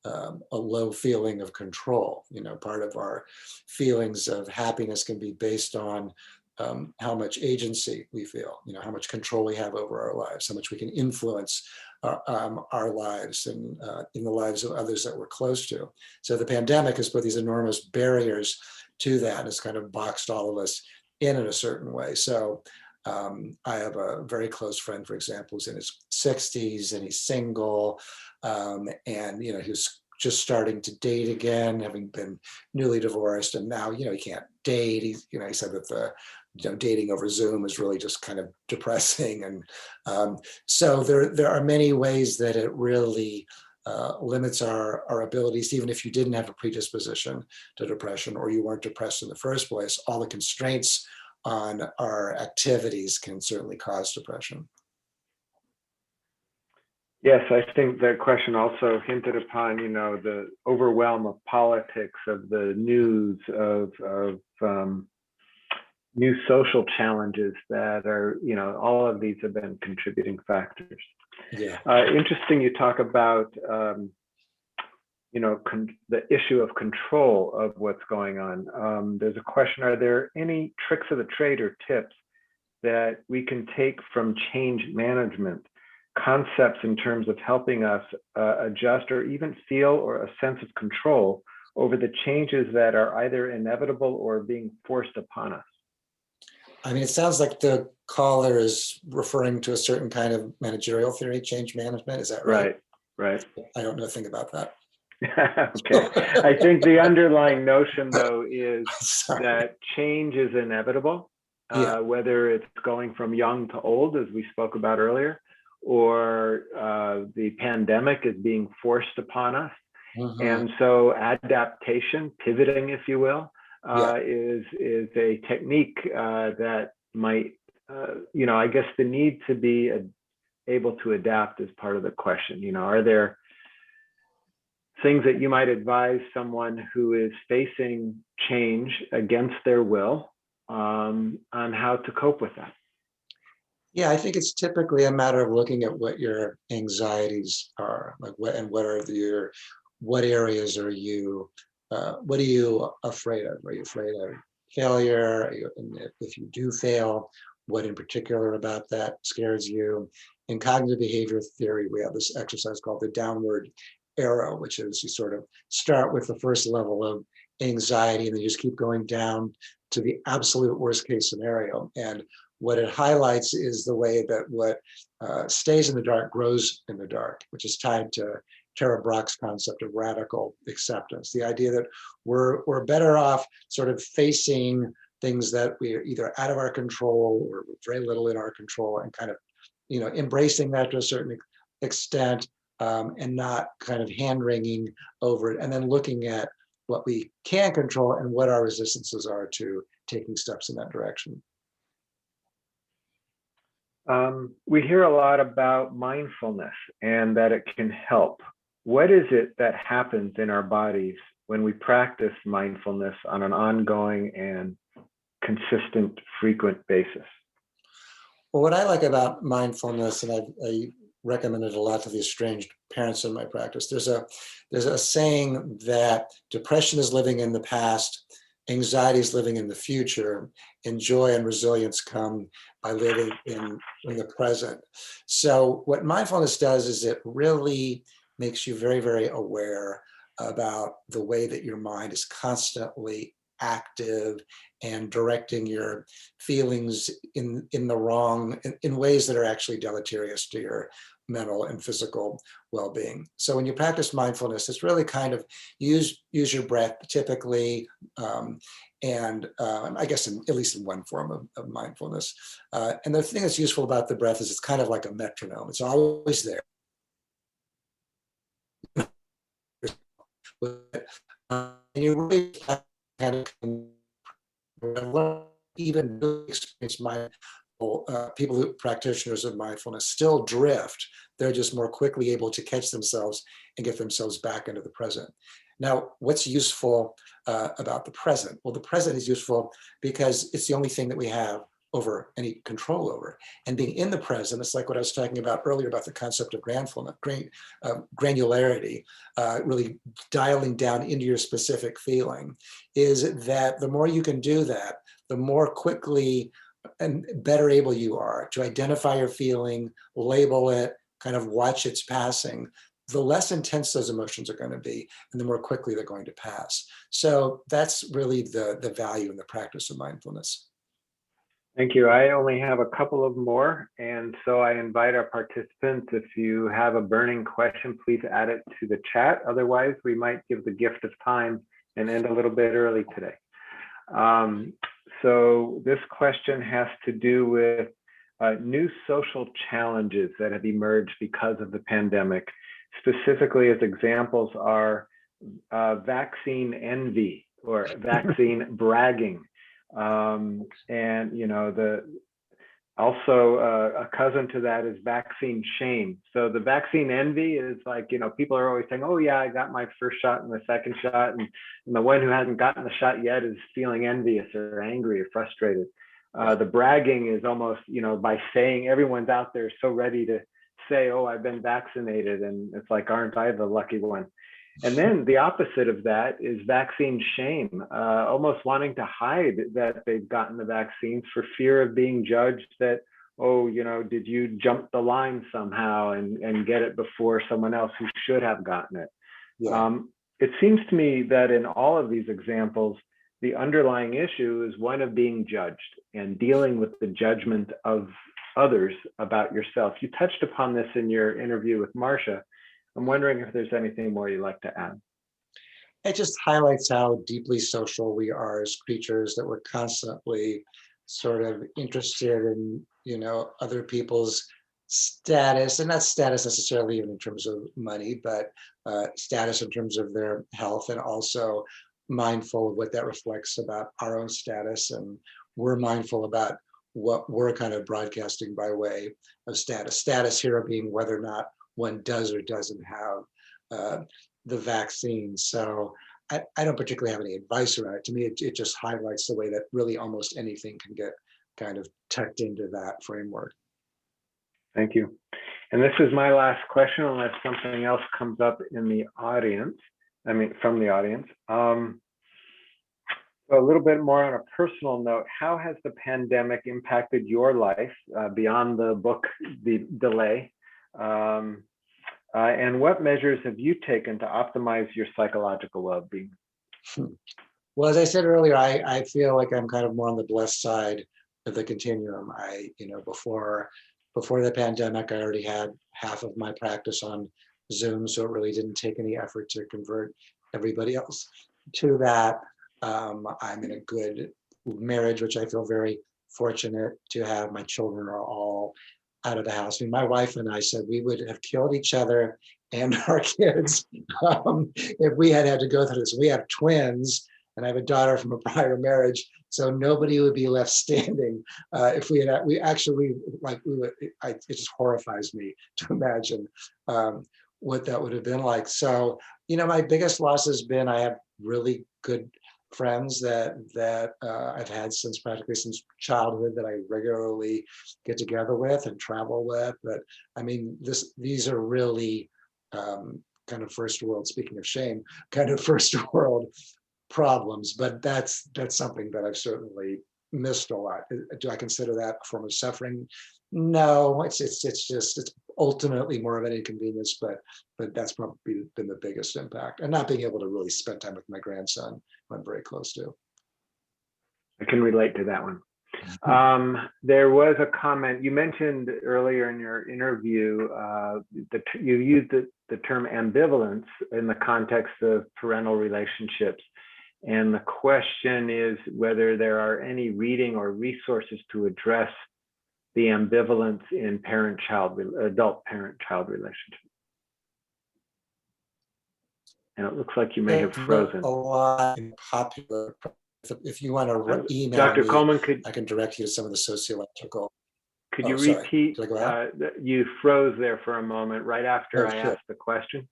B: a low feeling of control. Part of our feelings of happiness can be based on how much agency we feel, how much control we have over our lives, how much we can influence our lives and in the lives of others that we're close to. So the pandemic has put these enormous barriers to that, and has kind of boxed all of us in a certain way. So I have a very close friend, for example, who's in his 60s and he's single, and he was just starting to date again, having been newly divorced, and now he can't date. He said that the dating over Zoom is really just kind of depressing. And so there are many ways that it really limits our abilities, even if you didn't have a predisposition to depression or you weren't depressed in the first place. All the constraints on our activities can certainly cause depression.
C: Yes, I think that question also hinted upon, the overwhelm of politics, of the news, of new social challenges that are, all of these have been contributing factors.
B: Yeah.
C: Interesting you talk about, the issue of control of what's going on. There's a question, are there any tricks of the trade or tips that we can take from change management, concepts in terms of helping us adjust or even feel or a sense of control over the changes that are either inevitable or being forced upon us?
B: I mean, it sounds like the caller is referring to a certain kind of managerial theory, change management. Is that right?
C: Right.
B: I don't know a thing about that.
C: Okay. I think the underlying notion, though, is
B: Sorry.
C: that change is inevitable,
B: Yeah.
C: whether it's going from young to old, as we spoke about earlier, or the pandemic is being forced upon us.
B: Mhm.
C: And so adaptation, pivoting, if you will, is a technique that might, I guess the need to be able to adapt is part of the question. Are there things that you might advise someone who is facing change against their will on how to cope with that?
B: Yeah, I think it's typically a matter of looking at what your anxieties are, like what areas are you, what are you afraid of? Are you afraid of failure? And if you do fail, what in particular about that scares you? In cognitive behavior theory, we have this exercise called the downward arrow, which is you sort of start with the first level of anxiety and then you just keep going down to the absolute worst case scenario. And what it highlights is the way that what stays in the dark grows in the dark, which is tied to Tara Brach's concept of radical acceptance. The idea that we're better off sort of facing things that we are either out of our control or very little in our control, and kind of, embracing that to a certain extent, and not kind of hand-wringing over it, and then looking at what we can control and what our resistances are to taking steps in that direction.
C: We hear a lot about mindfulness and that it can help. What is it that happens in our bodies when we practice mindfulness on an ongoing and consistent, frequent basis?
B: Well, what I like about mindfulness, and I recommend it a lot to the estranged parents in my practice, there's a saying that depression is living in the past, anxiety is living in the future, and joy and resilience come by living in the present. So what mindfulness does is it really makes you very, very aware about the way that your mind is constantly active and directing your feelings in ways that are actually deleterious to your mental and physical well-being. So when you practice mindfulness, it's really kind of use your breath typically, and I guess at least in one form of mindfulness. And the thing that's useful about the breath is it's kind of like a metronome. It's always there. And you really kind of even experience people who practitioners of mindfulness still drift. They're just more quickly able to catch themselves and get themselves back into the present. Now, what's useful about the present? Well, the present is useful because it's the only thing that we have over any control over. And being in the present, it's like what I was talking about earlier about the concept of granularity, really dialing down into your specific feeling, is that the more you can do that, the more quickly and better able you are to identify your feeling, label it, kind of watch its passing, the less intense those emotions are going to be, and the more quickly they're going to pass. So that's really the value in the practice of mindfulness.
C: Thank you. I only have a couple of more, and so I invite our participants, if you have a burning question, please add it to the chat. Otherwise, we might give the gift of time and end a little bit early today. So this question has to do with new social challenges that have emerged because of the pandemic. Specifically, as examples are vaccine envy or vaccine bragging. And, you know, also a cousin to that is vaccine shame. So the vaccine envy is like, you know, people are always saying, oh yeah, I got my first shot and the second shot. And the one who hasn't gotten the shot yet is feeling envious or angry or frustrated. The bragging is almost, you know, by saying everyone's out there so ready to say, oh, I've been vaccinated. And it's like, aren't I the lucky one? And then the opposite of that is vaccine shame, almost wanting to hide that they've gotten the vaccines for fear of being judged that, oh, you know, did you jump the line somehow and get it before someone else who should have gotten it?
B: Yeah.
C: It seems to me that in all of these examples, the underlying issue is one of being judged and dealing with the judgment of others about yourself. You touched upon this in your interview with Marcia. I'm wondering if there's anything more you'd like to add.
B: It just highlights how deeply social we are as creatures, that we're constantly sort of interested in, you know, other people's status, and not status necessarily even in terms of money, but status in terms of their health, and also mindful of what that reflects about our own status. And we're mindful about what we're kind of broadcasting by way of status. Status here being whether or not one does or doesn't have the vaccine. So I don't particularly have any advice around it. To me, it just highlights the way that really almost anything can get kind of tucked into that framework.
C: Thank you. And this is my last question, unless something else comes up in the audience, from the audience. So a little bit more on a personal note, how has the pandemic impacted your life beyond the book, the delay? And what measures have you taken to optimize your psychological well-being?
B: Well, as I said earlier, I feel like I'm kind of more on the blessed side of the continuum. Before the pandemic, I already had half of my practice on Zoom, so it really didn't take any effort to convert everybody else to that. I'm in a good marriage, which I feel very fortunate to have. My children are all out of the house. I mean, my wife and I said we would have killed each other and our kids if we had had to go through this. We have twins, and I have a daughter from a prior marriage, so nobody would be left standing if we had. It just horrifies me to imagine what that would have been like. So, you know, my biggest loss has been I have really good friends that I've had practically since childhood, that I regularly get together with and travel with. But I mean, these are really kind of first world, speaking of shame, kind of first world problems. But that's something that I've certainly missed a lot. Do I consider that a form of suffering? No, it's ultimately more of an inconvenience, but that's probably been the biggest impact. And not being able to really spend time with my grandson, who I'm very close to.
C: I can relate to that one. There was a comment you mentioned earlier in your interview that you used the term ambivalence in the context of parental relationships. And the question is whether there are any reading or resources to address the ambivalence in adult parent-child relationships. And it looks like you may have frozen.
B: A lot popular. If you want to email
C: Dr.
B: me,
C: Coleman,
B: I can direct you to some of the sociological.
C: Could you repeat? You froze there for a moment right after I asked the question.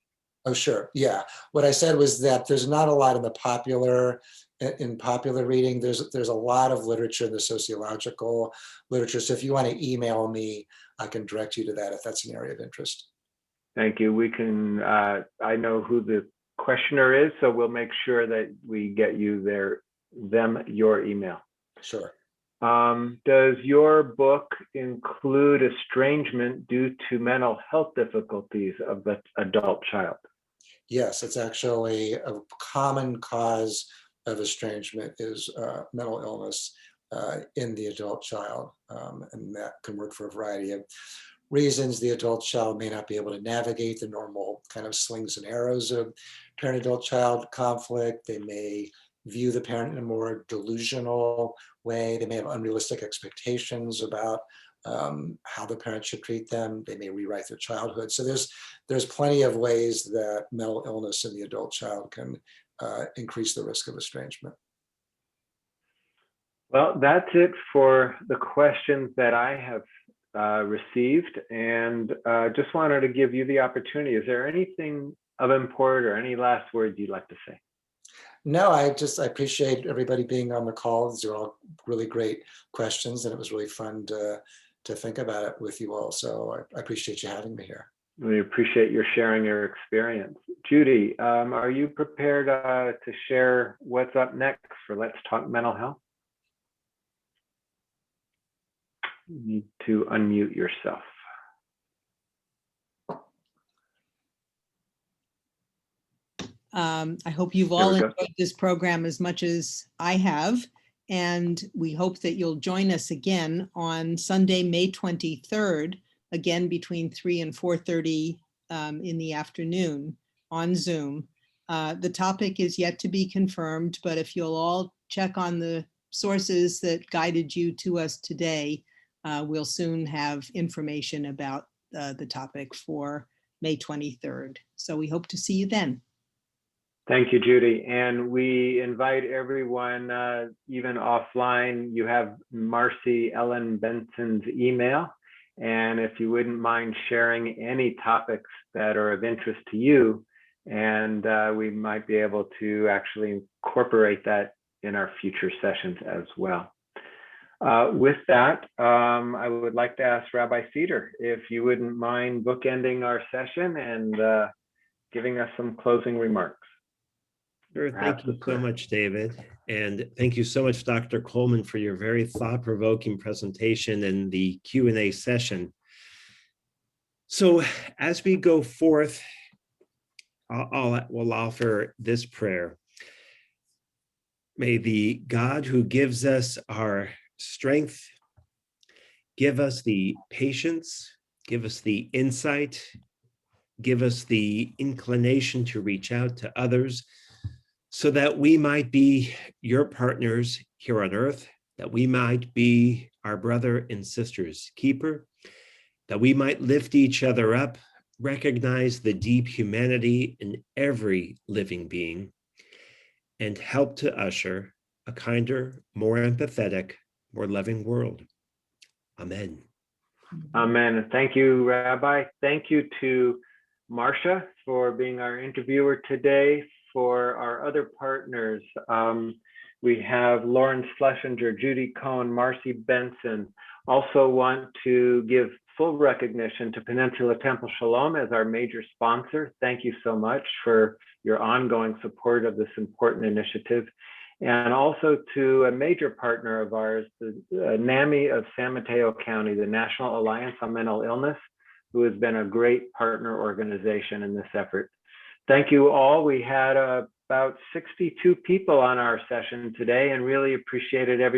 B: Oh, sure. Yeah. What I said was that there's not a lot in the popular reading. There's a lot of literature in the sociological literature. So if you want to email me, I can direct you to that if that's an area of interest.
C: Thank you. We can, I know who the questioner is, so we'll make sure that we get you your email.
B: Sure.
C: Does your book include estrangement due to mental health difficulties of the adult child?
B: Yes, it's actually a common cause of estrangement is mental illness in the adult child. And that can work for a variety of reasons. The adult child may not be able to navigate the normal kind of slings and arrows of parent-adult child conflict. They may view the parent in a more delusional way. They may have unrealistic expectations about how the parent should treat them. They may rewrite their childhood. So there's plenty of ways that mental illness in the adult child can increase the risk of estrangement.
C: Well, that's it for the questions that I have received, and just wanted to give you the opportunity. Is there anything of import or any last words you'd like to say?
B: No, I appreciate everybody being on the call. These are all really great questions, and it was really fun to think about it with you all. So I appreciate you having me here.
C: We appreciate your sharing your experience. Judy, are you prepared to share what's up next for Let's Talk Mental Health? You need to unmute yourself.
D: I hope you've all enjoyed this program as much as I have, and we hope that you'll join us again on Sunday, May 23rd, again between 3 and 4:30 in the afternoon on Zoom. The topic is yet to be confirmed, but if you'll all check on the sources that guided you to us today, we'll soon have information about the topic for May 23rd. So we hope to see you then.
C: Thank you, Judy. And we invite everyone, even offline, you have Marcy Ellen Benson's email. And if you wouldn't mind sharing any topics that are of interest to you, and we might be able to actually incorporate that in our future sessions as well. With that, I would like to ask Rabbi Cedar if you wouldn't mind bookending our session and giving us some closing remarks.
E: Sure. Thank you so much, David. And thank you so much, Dr. Coleman, for your very thought-provoking presentation and the Q&A session. So as we go forth, we'll offer this prayer. May the God who gives us our strength, give us the patience, give us the insight, give us the inclination to reach out to others, so that we might be your partners here on earth, that we might be our brother and sister's keeper, that we might lift each other up, recognize the deep humanity in every living being, and help to usher a kinder, more empathetic, more loving world. Amen.
C: Amen. Thank you, Rabbi. Thank you to Marcia for being our interviewer today. For our other partners, we have Lauren Schlesinger, Judy Cohn, Marcy Benson. Also want to give full recognition to Peninsula Temple Sholom as our major sponsor. Thank you so much for your ongoing support of this important initiative. And also to a major partner of ours, the NAMI of San Mateo County, the National Alliance on Mental Illness, who has been a great partner organization in this effort. Thank you all. We had about 62 people on our session today and really appreciated every